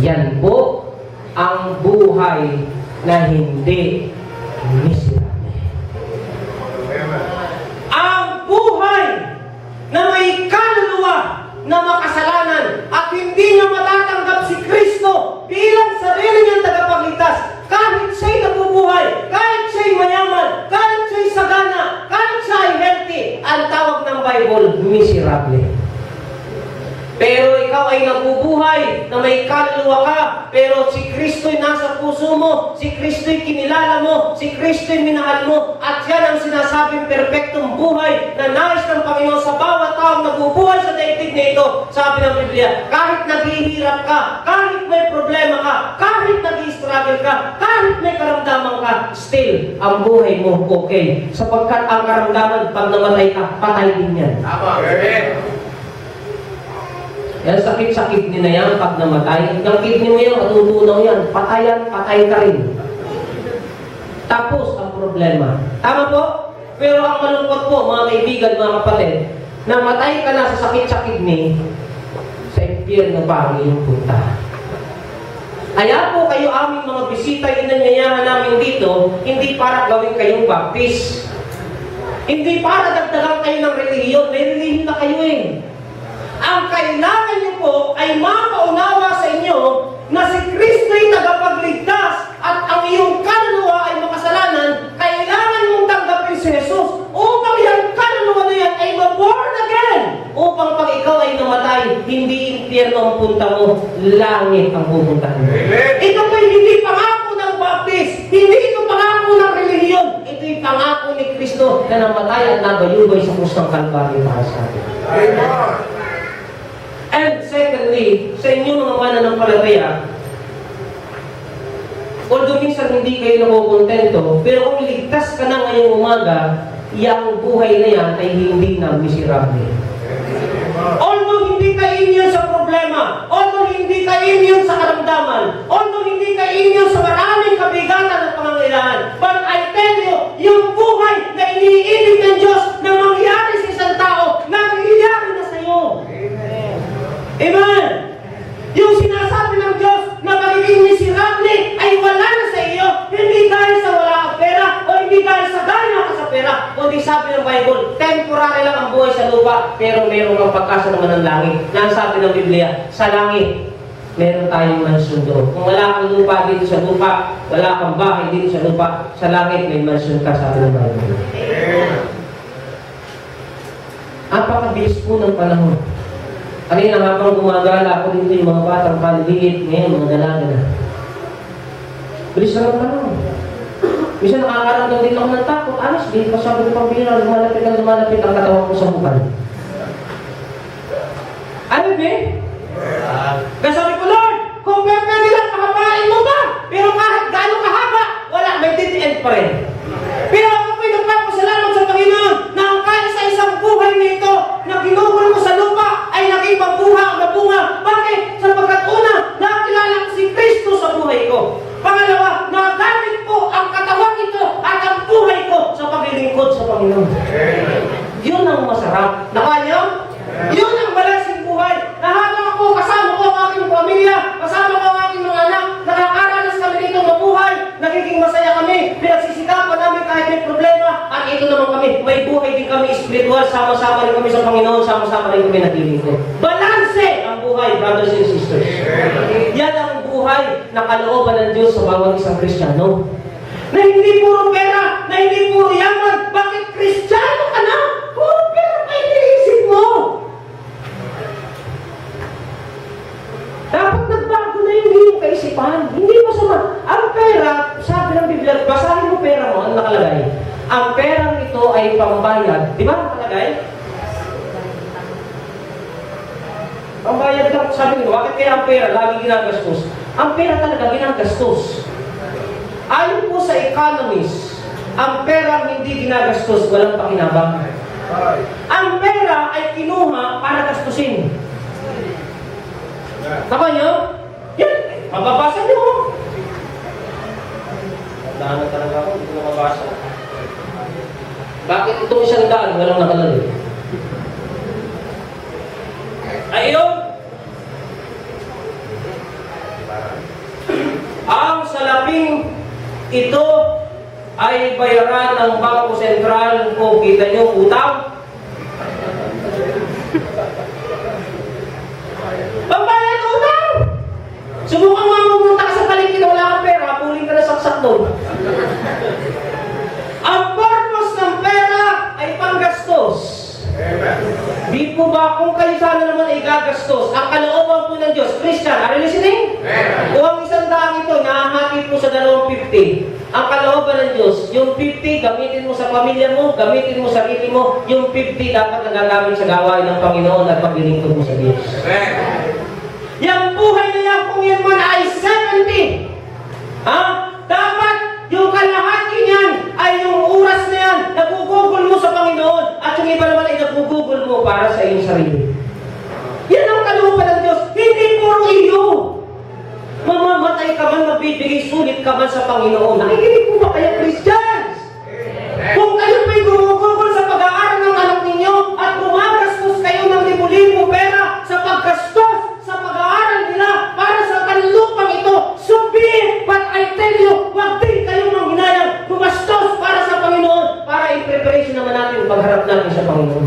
Yan po ang buhay na hindi miserable. Ang buhay na may kaluluwa na makasalanan at hindi niya matatanggap si Kristo bilang sarili niyang tagapagligtas, kahit siya'y nabubuhay, kahit siya'y mayaman, kahit siya'y sagana, kahit siya'y healthy, ang tawag ng Bible, miserable. Pero ikaw ay nabubuhay na may kaluluwa ka, pero si Kristo'y nasa puso mo, si Kristo'y kinilala mo, si Kristo'y minahal mo, at yan ang sinasabing perpektong buhay na nais ng Panginoon sa bawat taong nabubuhay sa daigdig na ito. Sabi ng Biblia, kahit naghihirap ka, kahit may problema ka, kahit nag-i-struggle ka, kahit may karamdaman ka, still, ang buhay mo okay. Sapagkat ang karamdaman, pag namatay ka, patay din yan. Yan, sakit-sakit nila yan pag namatay. Ang kidney mo yan, matutunaw yan. Patayan, patay ka rin. Tapos, ang problema. Tama po? Pero ang malungkot po, mga kaibigan, mga kapatid, namatay ka na sa sakit-sakit ni, sa impyerno pa yung punta. Kaya po kayo aming mga bisita, inanyayahan namin dito, hindi para gawin kayong baptist. Hindi para dagdagan kayo ng relihiyon. May relihiyon na kayo eh. Ang kailangan niyo po ay mapaunawa sa inyo na si Kristo'y tagapagligtas at ang iyong kaluluwa ay makasalanan. Kailangan mong tanggapin si Jesus upang yung kaluluwa na yan ay ma-born again. Upang pag ikaw ay namatay, hindi impyerno ang punta mo, langit ang pupuntahan mo. Ito po'y hindi pangako ng baptist, hindi ito pangako ng relihiyon. Ito'y pangako ni Kristo na namatay at nabayubay sa krus ng Kalbaryo para sa atin. And secondly, sa inyo mga mananampalataya, although minsan hindi kayo nakukontento, pero kung ligtas ka na ngayong umaga, yung buhay na yan ay hindi na miserable. Although hindi ka immune sa problema, although hindi ka immune sa karamdaman, although hindi ka immune sa maraming kabigatan at pangangailangan, but I tell you, yung buhay na iniibig ng Diyos na mangyari sa isang tao, nangyayari na sa iyo. Amen! Yung sinasabi ng Diyos na magiging miserable ay wala na sa iyo, hindi dahil sa wala kang pera o hindi dahil sa gana ka sa pera, kundi sabi ng Bible, temporary lang ang buhay sa lupa, pero meron kang pagkasa naman ng langit. Yan sabi ng Biblia, sa langit, meron tayong mansyon doon. Kung wala kang lupa dito sa lupa, wala kang bahay dito sa lupa, sa langit may mansyon ka, sabi ng Bible. Napakabilis po ng panahon. Kanina habang gumagala ako dito yung mga batang paliliit, ngayon mga dalaga na. Bilis na lang panahon. Minsan nakakaramdam din ako ng takot. Honestly, pasabi ko pang bira, lumalapit ang katawan ko sa bukal. Ano ba? Kaya sabi ko, Lord, kung pwede lang, pakapain mo ba? Pero kahit gano'ng kahaba, wala, may dead end pa rin. Pero ako po'y nagpapasalamat sa Panginoon na ang kaisa-isang buhay nito na ginugol ko sa lupa ay naging mabunga. Bakit? Sapagkat una, nakilala ko si Kristo sa buhay ko. Pangalawa, nagamit ko ang katawan ito at ang buhay ko sa paglilingkod sa Panginoon. Yun ang masarap. Nakanyo? Yun ang malasing buhay. Na habang ako, kasama ko ang aking pamilya, kasama ko ang aking mga anak, nakakaranas kami dito mabuhay, nagiging masaya kami, pinagsisikapan namin kahit may problema, at ito naman kami, may buhay din kami spiritual, sama-sama rin kami sa Panginoon, sama-sama rin kami naglilingkod. Balanse ang buhay, brothers and sisters. Yan ang buhay na kalooban ng Diyos sa bawat isang Kristiyano. Na hindi puro pera, na hindi puro yaman. Bakit Kristiyano ka na? Puro pera pa iniisip mo. Dapat nagbago na yung iyong kaisipan. Hindi masama. Ang pera, sabi ng Biblia, basahin mo pera mo, ang nakalagay. Kaya sabi nyo, bakit kaya ang pera lagi ginagastos? Ang pera talaga ginagastos. Ayon po sa economist, ang pera hindi ginagastos, walang pakinabang. Ang pera ay kinuha para gastusin. Tama nyo? Yan, mababasa nyo. Tandaan na talaga ako, hindi ko na mabasa. Bakit itong 100 walang nakalagay? Ayun! Ang salaping ito ay bayaran ng Bangko Sentral kung kita nyo utang. Pambayad utang! Subukan mo pumunta ka sa paligid na wala kang pera, puling ka na saksak doon. Ang purpose ng pera ay panggastos. Di po ba kung kayo sana naman ay gagastos, ang kalooban po ng Diyos, Christian, are you listening? Kung ang 100 ito, nahahati po sa 250. Ang kalooban ng Diyos, yung 50, gamitin mo sa pamilya mo, gamitin mo sa sarili mo, yung 50 dapat nagagamit sa gawain ng Panginoon at paglilingkod mo sa Diyos. Yung buhay na yan, kung yan man ay 70, dapat yung kalahati niyan ay yung oras na yan, nagugugol mo sa Panginoon at yung iba naman ay nagugugol mo para sa iyong sarili. Yan ang kalooban ng Diyos, hindi puro iyo. Mamamatay ka man, magbibigay sulit ka man sa Panginoon. Nakikinig po ba kayo, Christians? Kung kayo po'y gumugugol sa pag-aaral ng anak ninyo at gumagastos kayo ng libo-libo pera sa paggastos sa pag-aaral nila para sa kanlupang ito, so be it, but I tell you, huwag din kayong manghinayang gumastos para sa Panginoon para in preparation naman natin pagharap natin sa Panginoon.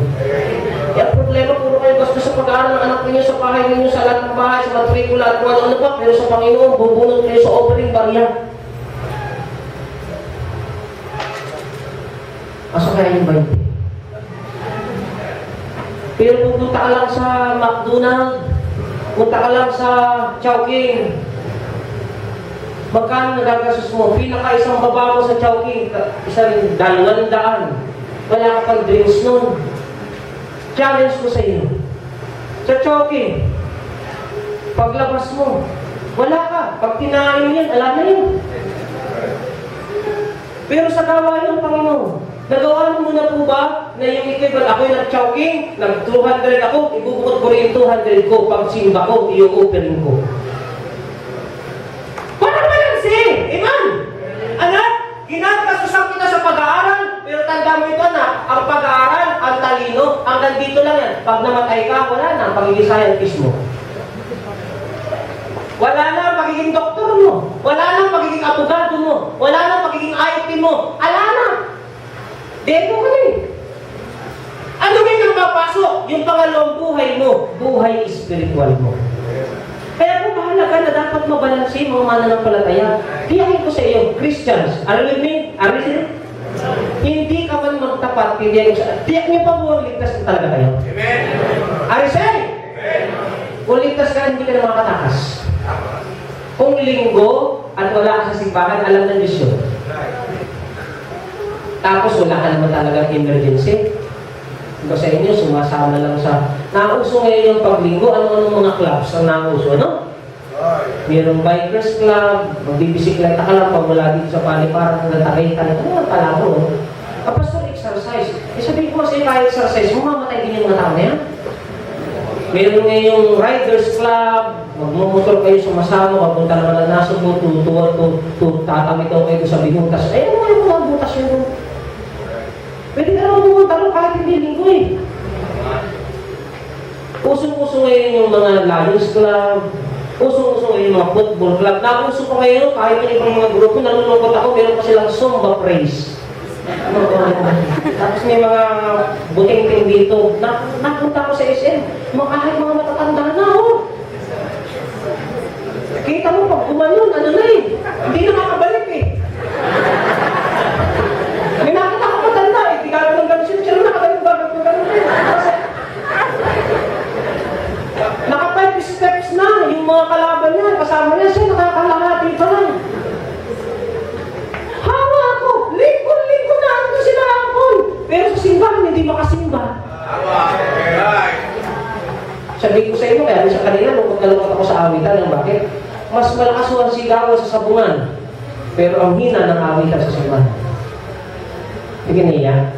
Yung problema, puro kayo gusto sa pag-aaral ng anak ninyo, sa bahay ninyo, sa lahat ng bahay, sa matrikula at kung ano pa, pero sa Panginoon, bubunod kayo sa offering barya. Asa kaya yung 20? Pero pupunta ka lang sa McDonald's, punta ka lang sa Chowking, magkano nagagastos mo? Pinaka isang baba mo sa Chowking, isang 200. Wala ka pang drinks nun. Challenge ko sa iyo. Sa Chowking, paglabas mo, wala ka. Pag tinain mo yan, alam na yun. Pero sa gawain ng Panginoon, nagawa mo na po ba na yung equivalent, ako yung nag-Chowking, nag-200 ako, ibubukod ko rin 200 ko, pag simba ko, i-offering ko. Para balanse! Iman! Anak, ginagastusan kita sa pag-aaral, pero tanda mo ito na, ang pag-aaral, ang talino, hanggang dito lang yan. Pag namatay ka, wala na ang pagiging scientist mo. Wala na ang pagiging doktor mo. Wala na ang pagiging abogado mo. Wala na ang pagiging IT mo. Ala na! Dito ka na eh. Ano ba yung papasok? Yung pangalawang buhay mo, buhay spiritual mo. Kaya po mahalaga na dapat mabalansin mga mananampalataya. Tiyakin ko sa iyo, Christians, are you with me? Are you listening? Hindi ka man magtapat, tiyak niyo pa buong ligtas na talaga kayo. Amen. Are you saying? Kung ligtas ka, hindi ka na makatakas. Kung linggo at wala ka sa simbahan, alam ng Diyos yun. Tapos wala ka naman talagang emergency. Ito sa inyo, sumasama lang sa... Nauso ngayon yung paglinggo, ano-ano mga clubs ang nauso, ano? Mayroong bikers club, magbibisikleta ka lang pag wala dito sa paliparan, nagtatagay ka na, ano pala mo, no? Kapag sa exercise, sabihin ko kasi kahit exercise, mamamatay din yung mga tao na yan. Mayroong ngayong riders club, magmumotor kayo sumasama, mapunta naman na nasa po, tatamit daw kayo sa binutas. Ayun mo yung mga butas yun. Pwede ka naman pumunta rin kahit hindi linggo eh. Usong-uso ngayon yung mga Lions Club, usong-uso ngayon yung mga football club. Nakuso pa ngayon kahit yung ibang mga grupo, nalulungkot ako, meron pa silang Zumba praise. Tapos may mga buting-ting dito. Napunta ko sa SM, kahit mga matatanda na oh. Kita mo pag gumanon, ano na eh, hindi na makabalik eh. May nakita ko matanda eh, di gano'n ng gano'n siya, nakagaling bagay ko gano'n eh. Naka 5 steps na, yung mga kalaban niya, kasama niya siya, nakakalahati pa lang. Hawa ako, lingkod na ako sila hapon. Pero sa simbahan, hindi makasimba. Sa Sabi ko sa inyo, kaya sa kanina, nung pagkalungkot ako sa awitan, ng bakit? Mas malakas ang sigawan sa sabungan, pero ang hina ng awitan sa sabungan. Sige niya.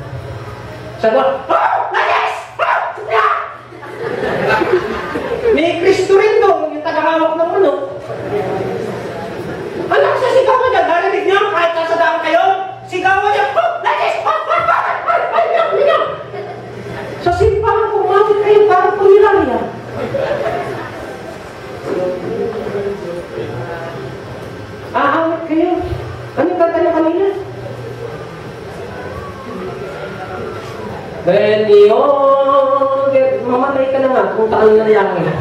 Sabi ko, oh! Nagis! Oh! Sila! May Kristo rin doon, yung tagahawak ng ano. Anak sa sigawan niya, narinig niyo, kahit kasadaan kayo, sigawan niya, oh! Nagis! Oh! Ay! Sa simbahan, kumamit kayo para pumilarya. Aawit kayo. Ano yung kanta niyo kanina? Benyo, mamatay ka na nga kung taan na langit.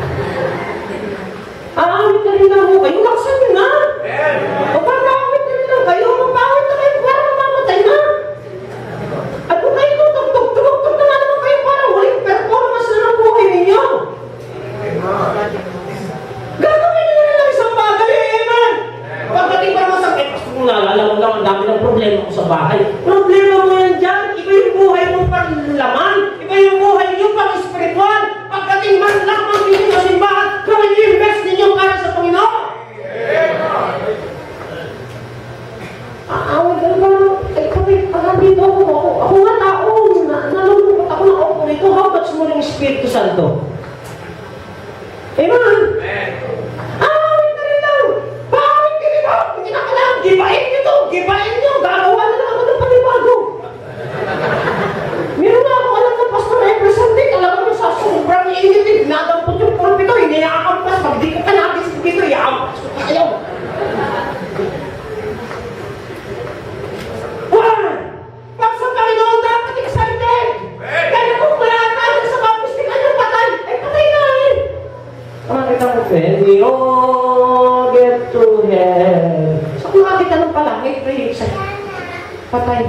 Aawit na rin lang mo kayo. Laksan nyo na. O parang aawit na rin lang kayo. Mapawit na kayo para mamatay na. At kung kayo tumugtog na naman kayo para huling performance na ng buhay ninyo. Gagawin nyo na lang isang bagay, amen. Pagdating pa naman sa kung naalala mo lang, ang dami ng problema ko sa bahay. Problema mo yan dyan. Iba yung buhay mong panlaman. Iba yung buhay niyo pang espiritual. Pagdating man lang magiging sa simbahan, gawin niyo yung best ninyo para sa Panginoon. Awag ka ba? Kapit, dito ako nga tao. Nalulungkot ako ng ako rito. How much mo ng Espiritu Santo? Amen? Awag na rin lang. Bakit ka rin ako? Hindi na kailangan. Gibain nyo to. Gibain nyo. Gagawa na lang ako ng panibago. Meron na ako alam ng pastor representative. Alam mo sa sobrang init. Nadampot yung pulpito. Hindi nakakampas. Pag di ka kanabis dito, iampas ko kayo. Pag sa Panginoon dapat excited. Kaya kung wala tayo sa baptistikan yung patay, ay patay na eh. Makita mo, when we all get to heaven. So kung makita ng palangit, patay.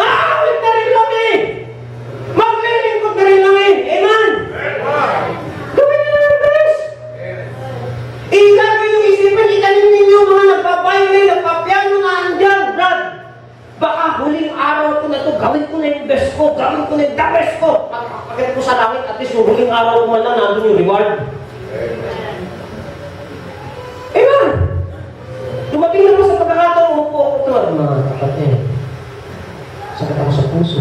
Wait na rin lang eh. Maglilingkod na rin lang eh. Amen. Gawin nyo na best. Ilagay yung isipin, itanim ninyo mga nagbabaylay, nagpapiano na andyan, Brad. Baka huling araw ko na to, gawin ko na yung best ko, gawin ko na yung the best ko. Pagkakit ko sa langit, at least yung huling araw ko man lang, nandun yung reward. Amen! Dumating na po sa pagkakataon, upo ako ito, mga kapatid. Sakit ako sa puso.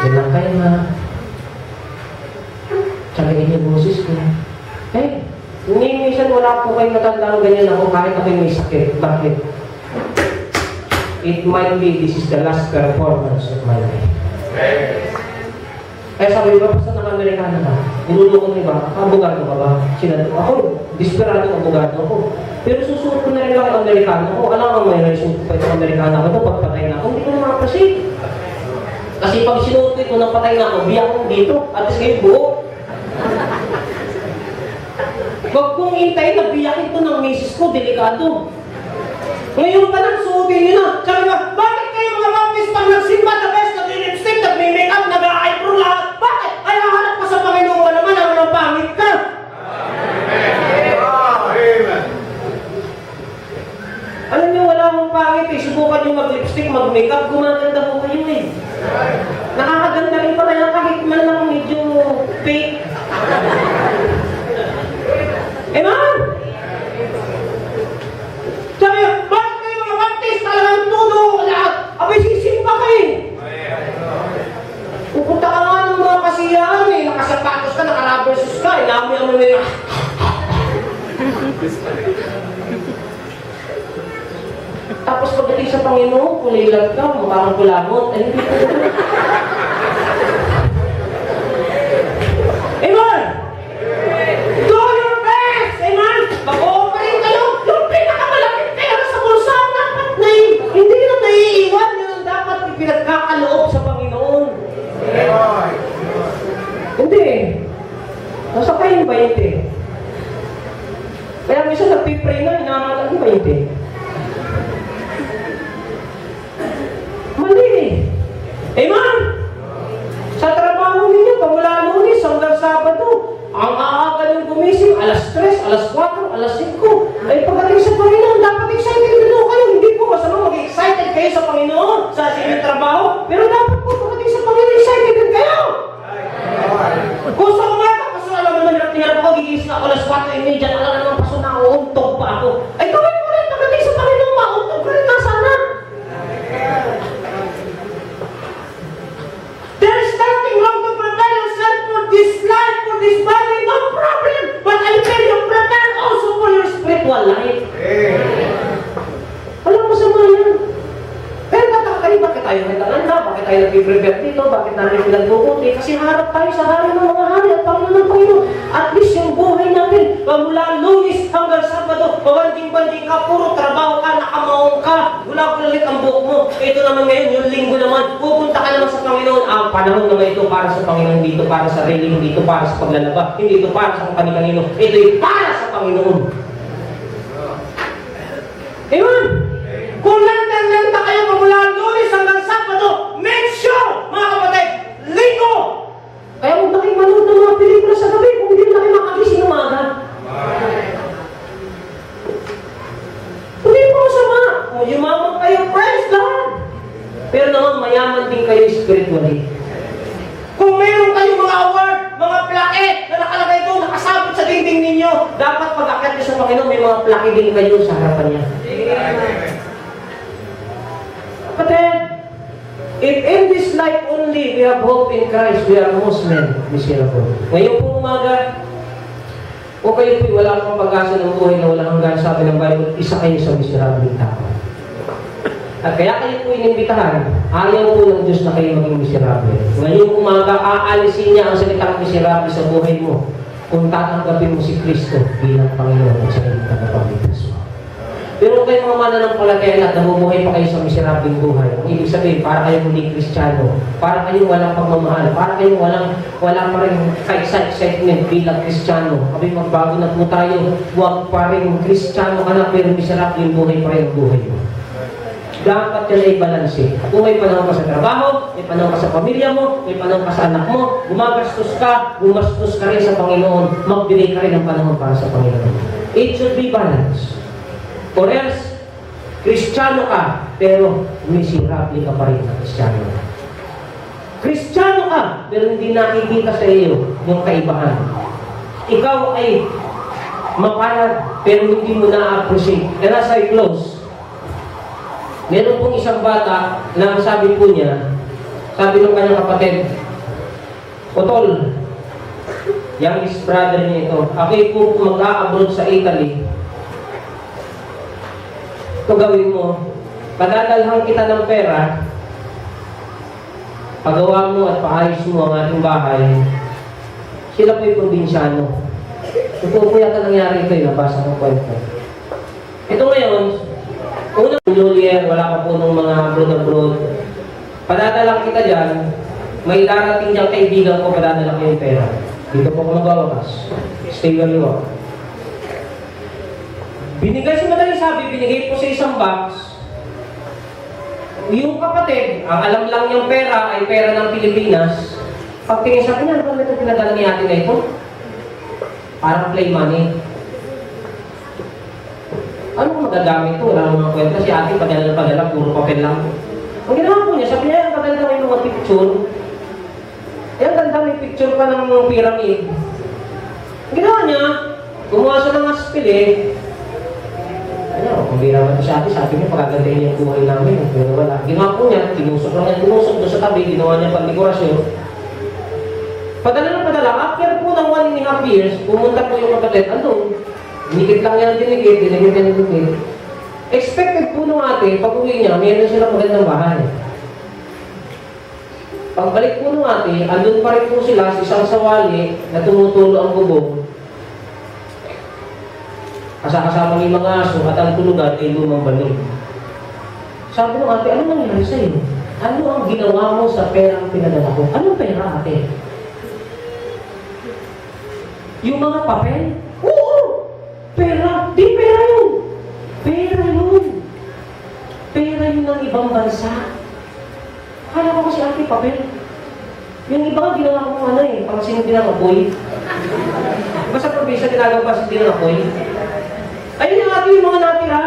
Yan lang kayo na. Tsagain yung boses ko. Minsan wala po kayo natandaan ganyan ako kahit ako may sakit. Bakit? It might be this is the last performance of my life. Kaya sabi ba, basta naka-Amerikana ka, niluloko mo ba? Abogado ka ba? Ako, desperado abogado ako. Pero susuot ko na rin lang ang Amerikana ko. Alam mo, may reason ko pa itong Amerikana ko ito, pagpatay na ako, hindi ko na makaproceed. Kasi pag sinuot ko ito nang patay na ako, biyak ko dito, at least kayo buo. Huwag kong hintayin na biyakin ito ng misis ko, delikado. Ngayon pa lang, suotin nyo na. Sabi ba, bakit kayo mga baptist pag nagsimba, nag-best, nag-lipstick, nag-make-up, nag-eyebrow lahat? Bakit? Ay, nahanap pa sa Panginoon ka naman, ang mga pangit ka. Amen. Alam niyo, wala akong pangit eh. Subukan nyo mag-lipstick, mag-makeup, gumaganda po kayo eh. Nakakaganda rin pala yan kahit man lang medyo fake. Amen? Sabi niyo, bakit kayo mga baptist talagang tudo lahat? Abay, sisimpa kayo. Pupunta ka nga ng mga kasiyahan eh. Nakasapatos ka, naka-rubber shoes ka. Inamoy-amoy mo yun. Tapos pagdating sa Panginoon, kulilag ka, mukha kang kulamot. Ay, hindi ko. Amen! Do your best! Amen! Mag-ooperate kayo! Yung pinakamalapit pera sa bulsa, dapat na hindi na naiiwan. Yun ang dapat pinagkakaloob sa Panginoon. Hindi. Nasa kayo yung 20. Kaya minsan nagpipray na, inamalag yung 20. Mali eh. Amen? Sa trabaho ninyo, pamula Lunes hanggang Sabado, ang aaga niyong gumising, alas 3, alas 4, alas 5. Ay pagdating sa Panginoon, dapat excited din kayo. Hindi po masama mag-excited kayo sa Panginoon, sa inyong trabaho, pero dapat po pagdating sa Panginoon, excited din kayo. nag-prepare dito? Bakit natin pinagbubuti? Kasi harap tayo sa hari ng mga hari at Panginoon ng Panginoon. At least yung buhay natin, mula Lunes hanggang Sabado, mabanting-banting ka, puro trabaho ka, nakamaong ka, gula-gulalit ang buhok mo. Ito naman ngayon, yung linggo naman, pupunta ka naman sa Panginoon. Ang panahon naman ito para sa Panginoon, dito para sa sarili, hindi ito para sa paglalaba, hindi ito para sa kani-kanino. Ito'y para sa Panginoon. Amen? Kung lantang-lanta kayo mula Lunes hanggang Sabado, make sure, mga kapatid, linggo! Kaya huwag na kayo manood ng mga pelikula sa gabi kung hindi na kayo makagising ng umaga. Hindi po masama. Kung yumaman kayo, praise God! Pero naman, mayaman din kayo spiritually. Kung meron kayong mga award, mga plaque na nakalagay doon, nakasabot sa dingding ninyo, dapat pag-akyat niyo sa Panginoon, may mga plaque din kayo sa harapan niya. Kapatid, if in this life only we have hope in Christ, we are Muslim, miserable. Ngayon po umaga, o kayo po wala pang pag-asa ng buhay na walang hanggan, sabi ng Bible, isa kayo sa miserable tao. At kaya kayo po inimbitahan, ayaw po ng Diyos na kayo maging miserable. Ngayon umaga, aalisin niya ang salitang miserable sa buhay mo kung tatanggapin mo si Kristo bilang Panginoon at sa iyong tagapagligtas mo. Pero kayo mga mananampalataya at namumuhay pa kayo sa miserabling buhay. Ang ibig sabihin, para kayong hindi Kristiyano, para kayong walang pagmamahal, para kayong wala pa rin excitement bilang Kristiyano. Kami magbago na po tayo, huwag pa rin Kristiyano ka na, pero miserabling buhay pa rin ang buhay mo. Dapat yan ay balanse. Kung may panahon ka sa trabaho, may panahon ka sa pamilya mo, may panahon ka sa anak mo, gumagastos ka rin sa Panginoon, magbigay ka rin ng panahon para sa Panginoon. It should be balanced. Or else, Kristiyano ka, pero miserable ka pa rin na Kristiyano. Kristiyano ka, pero hindi nakikita sa iyo yung kaibahan. Ikaw ay mapalad, pero hindi mo na-appreciate. And as I close, meron pong isang bata na sabi po niya, sabi ng kanyang kapatid, Otol, youngest brother niya ito, ako po mag-a-abroad sa Italy. Ito gawin mo, padadalhan kita ng pera, pagawa mo at paayos mo ang ating bahay, sila po'y probinsyano. Totoo po yata nangyari ito, nabasa ko kwento. Ito ngayon, unang New Year, wala pa po ng mga abroad-abroad. Padadala kita dyan, may darating diyang kaibigan ko, padadala ko yung pera. Dito po ako magwawakas. Stay where you are. Binigay sa madaling sabi, binigay po sa isang box. Yung kapatid, ang alam lang niyang pera ay pera ng Pilipinas. Pagtingin sa kanya, ano ba ito pinadala ni ate na ito? Parang play money. Ano kung magagamit ito? Wala namang kwenta. Si ate padala, puro papel lang. Ang ginawa po niya, sabi niya, ang maganda may mga picture. Ang ganda may picture pa ng pyramid. Ang ginawa niya, gumawa siya ng aspil kung di naman ito si ate, sabi niya, pagagandahin niya yung buhay namin. Pero wala. Ginawa po niya, tinusok lang niya, tinusok doon sa tabi, ginawa niya pag-dekorasyon. Padala. After po ng 1.5 years, pumunta po yung kapatid, dinikit lang yan, dinikit. Expected po nung ate, pag uwi niya, mayroon silang magandang bahay. Pagbalik po nung ate, andun pa rin po sila sa isang sawali na tumutulo ang bubong. Kasama ng mga aso at ang tulugan ay lumang banig. Sabi ng ate, ano nangyari sa'yo? Ano ang ginawa mo sa perang pinadala ko? Anong pera, ate? Yung mga papel? Oo! Pera! Di pera yun! Pera yun! Pera yun ng ibang bansa. Kaya ko kasi ate, papel. Yung iba ginawa ko pang sinibinangapoy. Basta probinsya ginagawa pa sinibinangapoy. Ayun yung ate, yung mga natira.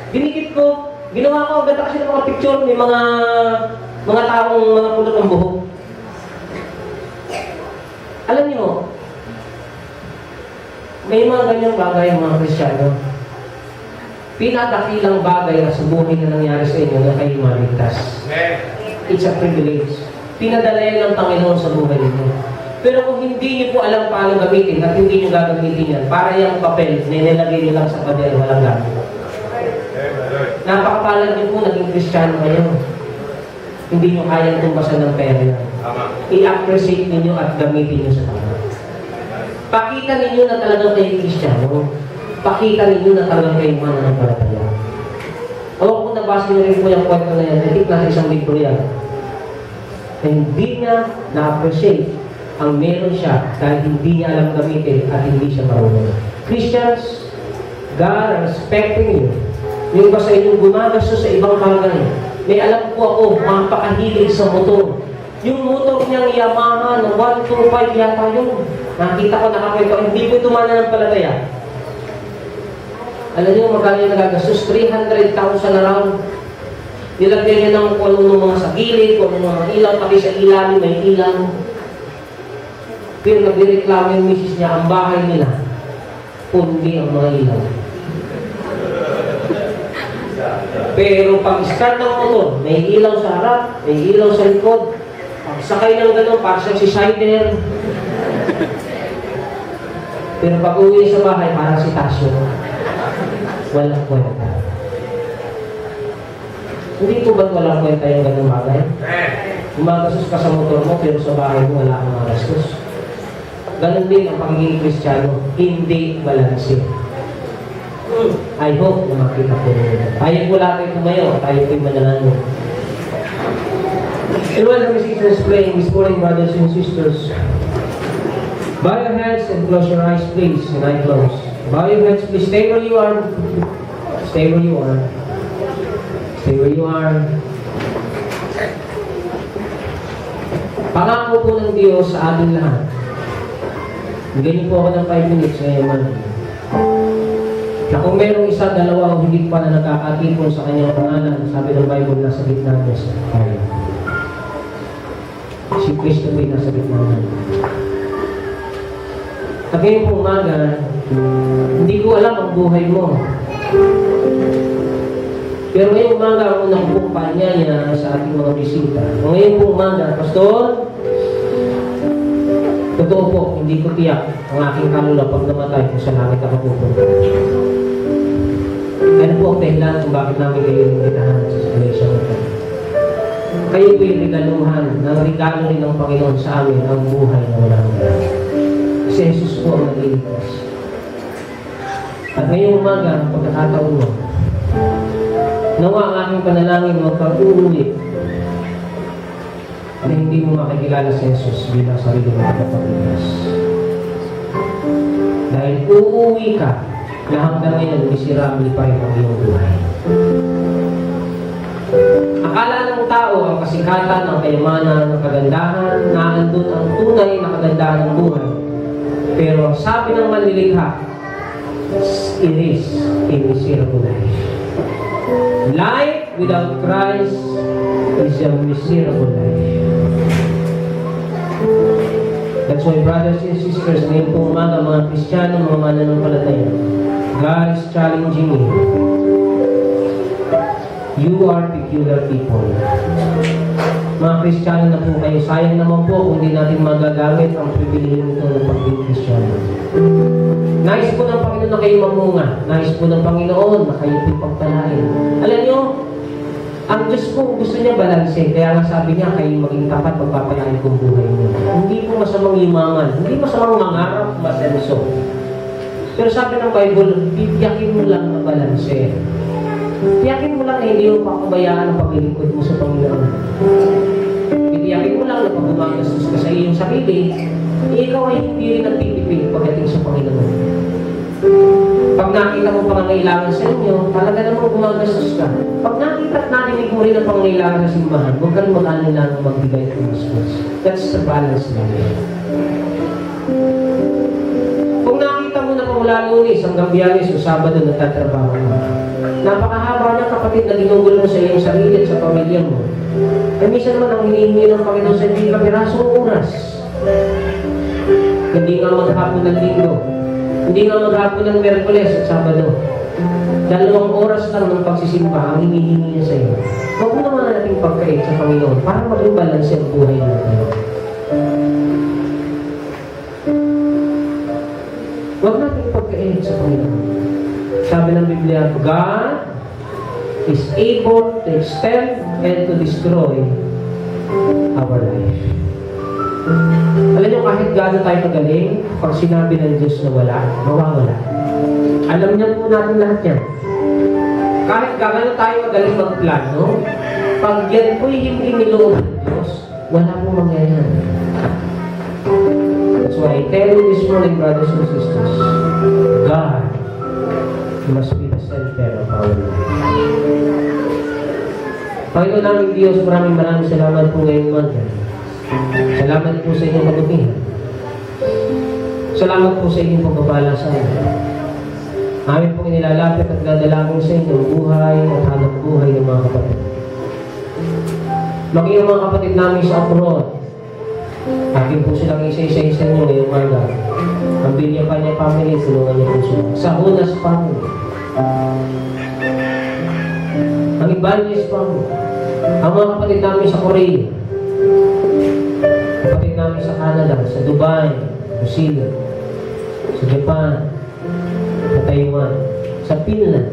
Dinikit ko. Ginawa ko, ganda kasi ng mga picture, may mga taong mga pulot ng buhok. Alam niyo, may mga ganyang bagay ang mga Kristiyano. Pinadakilang bagay na sa buhay na nangyari sa inyo na kayo maligtas. It's a privilege. Pinadala yan ng Panginoon sa buhay ninyo. Pero kung hindi niyo po alam paano gamitin at hindi niyo gagamitin yan, para yung papel, nilagay niyo lang sa pader, walang gamit. Napakapalad niyo po, naging Kristiyano kayo. Hindi nyo kayang tumbasan ng pera yan. Tama. I-appreciate ninyo at gamitin nyo sa tama. Pakita ninyo na talagang kayo Kristiyano. Pakita ninyo na talagang kayo mananampalataya. O kung nabasa nyo rin po yung kwento na yan, natik natin isang libro yan. Na hindi niya na-appreciate ang meron siya dahil hindi niya alam gamitin at hindi siya marunong. Christians, God are respecting you. Yung iba sa inyo gumagasto sa ibang bagay. May alam po ako, mapakahilig sa motor. Yung motor niyang Yamaha na 125 yata yun. Nakita ko, nakakwento, hindi po ito mananampalataya. Alam niyo, magkano yung nagagastos? 300,000 na round. Nilagyan niya ng kung anong mga sa gilid, kung anong mga ilaw, pati sa ilalim may ilaw. Pero nagdireklamo yung misis niya, ang bahay nila, pundi ang mga ilaw. Pero pag start ng motor, may ilaw sa harap, may ilaw sa likod. Pag sakay ng gano'n, parang si Sider. Pero pag uwi sa bahay, parang si Tasyo. Walang kwenta. Hindi po ba't walang kwenta yung gano'ng bagay? Gumagastos ka sa motor mo, pero sa bahay mo wala kang magastos. Ganon din ang pagiging Kristiyano, hindi balanse. I hope na makita po nyo. Tayo po lahat tumayo, tayo po'y manalangin. And while the musician is playing this morning, brothers and sisters, bow your heads and close your eyes, please, and I close. Bow your heads, please. Stay where you are. Stay where you are. Stay where you are. Pangako po ng Diyos sa ating lahat. Bigyan niyo po ako ng 5 minutes ngayon man. Na kung merong isa, dalawa o higit pa na nakakatipon sa kanyang pangalan, sabi ng Bible, nasa gitna niya sa tayo. Si Kristo po'y nasa gitna niya. At ngayon po umaga, hindi ko alam ang buhay mo. Pero ngayong umaga, ang unang kumpanya niya sa ating mga bisita. Ngayon po umaga, Pastor, totoo po, hindi ko tiyak ang aking kalula pag namatay kung sa langit ako pupunta. Yan po ang dahilan kung bakit namin kayo inimbitahan sa iglesia nito. Kayo po yung regaluhan ng regalo rin ng Panginoon sa amin ang buhay na walang hanggan. Si Jesus po ang nagliligtas. At ngayong umaga, pagkakataon mo, nawa ang aking panalangin mo pag uuwi na hindi mo makikilala si Jesus bilang sarili mo kapagligtas. Dahil uuwi ka na hanggang ngayon miserable pa rin ang iyong buhay. Akala ng tao ang kasikatan, ang kayamanan, ang kagandahan, na andun ang tunay na kagandahan ng buhay. Pero sabi ng manlilikha, it is a miserable life. Life without Christ is a miserable life. That's why, brothers and sisters, ngayon po umaga, mga Kristiyano, mga mananampalataya, God is challenging you. You are peculiar people. Mga Kristiyano na po kayo, sayang naman po kung hindi natin magagamit ang pribilehyo nito ng pagiging Kristiyano. Nais po ng Panginoon na kayo mamunga. Nais po ng Panginoon na kayo pagpalain. Alam nyo, ang Diyos po gusto niya balanse. Kaya nga sabi niya, kayo maging tapat pagpapalain kong buhay niyo. Hindi po masamang yumaman. Hindi masamang mangarap, masenso. Pero sabi ng Bible, tiyakin mo lang na balanse. Tiyakin mo lang na hindi mo pakubayaan ang paglilingkod mo sa Panginoon. Tiyakin mo lang na pag gumagastos ka sa iyong sarili, ikaw ay hindi rin nagtitipid pagdating sa Panginoon. Pag nakita mo pangangailangan sa inyo, talaga namang gumagastos ka. Pag nakita at nadinig mo rin ang pangangailangan sa simbahan, huwag kang mag-alala ng magbigay ng mas. That's the balance lang. Kung nakita mo na mula Lunes hanggang Biyernes o Sabado nagtatrabaho ka, napakahaba niya kapatid na ginugol mo sa iyong sarili at sa pamilya mo. Eh minsan naman ang hinihingi ng Panginoon sa hindi kapirasong oras. Hindi nga maghapon ng Linggo. Hindi nga maghapon ng Miyerkules at Sabado. 2 oras lang ng pagsisimba ang hinihingi niya sa iyo. Huwag mo naman nating pagkait sa Panginoon para maging balanse ang buhay natin. Huwag nating pagkait sa Panginoon. Sabi ng Biblia, God is able to extend and to destroy our life. Alam niyo, kahit gaano tayo magaling, pag sinabi ng Diyos na wala, mawawala. Alam niya po natin lahat yan. Kahit gaano tayo magaling magplano, pag yan po'y hindi niloob ng Diyos, wala pong mangyayari. That's why I tell you this morning, brothers and sisters, God must be the center of our life. Panginoon namin Diyos, maraming salamat po ngayong umaga. Salamat po sa inyong kabutihan. Salamat po sa inyong pagpapala sa amin. Amin pong inilalapit at dadalangin sa inyong buhay at hanap buhay ng mga kapatid. Maging ang mga kapatid namin sa abroad, akin po silang isa-isa sa inyo ngayong umaga. Ang Bilya Panya family, tulungan niyo po sila. Sa Hunas family, ang Ibanez family, ang mga kapatid namin sa Korea, kapatid namin sa Canada, sa Dubai, sa Chile, sa Japan, sa Taiwan, sa Finland.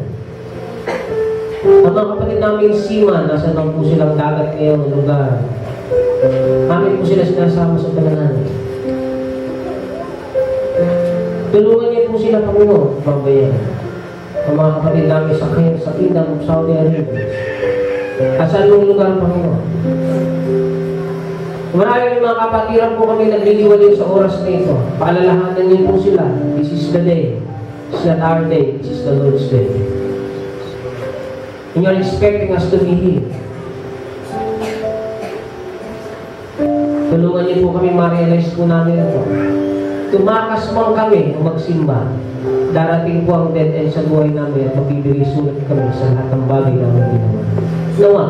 Ang mga kapatid namin Sima, nasa lang po silang dagat ngayong lugar. Amin po sila sinasama sa panalangin. Tulungan niyo po sila, Panginoon, pambayan. Ang mga kapatid namin sa Kingdom of Saudi Arabia. At sa anong lugar, Panginoon. Maraming mga kapatiran po kami nagliliwaliw sa oras na ito. Paalalahanan niyo po sila. This is the day. This is not our day. This is the Lord's day. And you're expecting us to be healed. Tulungan niyo po kami ma-realize po namin ito. Tumakas man kami o magsimba, darating po ang dead end sa buhay namin at magbibigay sulat kami sa lahat ng bagay na aming ginawa. Nawa,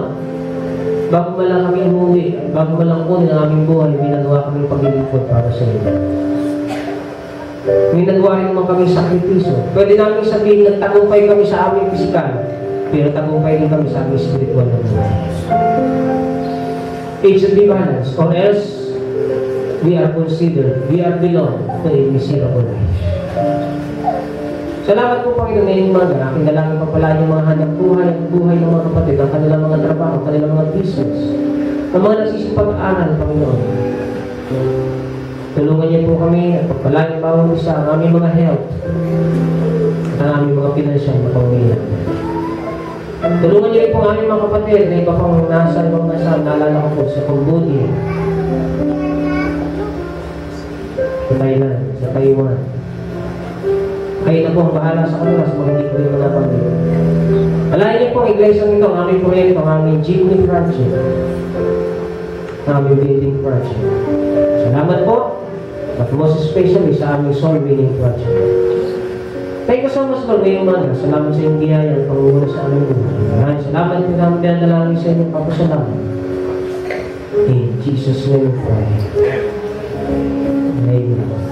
bago man lang kami umuwi, bago man lang kunin ang aming buhay, may nagawa kami paglilipot para sa iyo. May nagawa rin naman kami sakripisyo. Pwede namin sabihin na tagumpay kami sa aming pisikal, pero tagumpay rin kami sa aming spiritual na buhay. It should be balanced, or else we are belong to a miserable life. Salamat po Panginoon ngayong umaga. Aking dalangin papala yung mga hanap buhay at buhay ng mga kapatid, ang kanilang mga trabaho, ang kanilang mga business, ang mga nagsisipag-aral, Panginoon. Tulungan niyo po kami at pagpalain bawang isa ang aming mga health at ang aming mga pinansyal na pangangailangan. Tulungan niyo rin po ang aming mga kapatid na iba pang nasa ibang bansa. Naalala ko po sa Cambodia, sa Thailand, sa Taiwan. Kayo na po ang bahala sa kanila sa mga hindi ko rin manapanggit. Alayin niyo po ang iglesia nito, ang aming proyekto, ang aming jeepney project, ang aming building project. Salamat po, but most especially sa aming soul winning project. Thank you so much Lord ngayong umaga. Salamat sa iyong biyaya at pangunguna sa aming buhay. Maraming salamat po namin pinadalangin sa inyong kapasalamat. In Jesus' name we pray. Amen.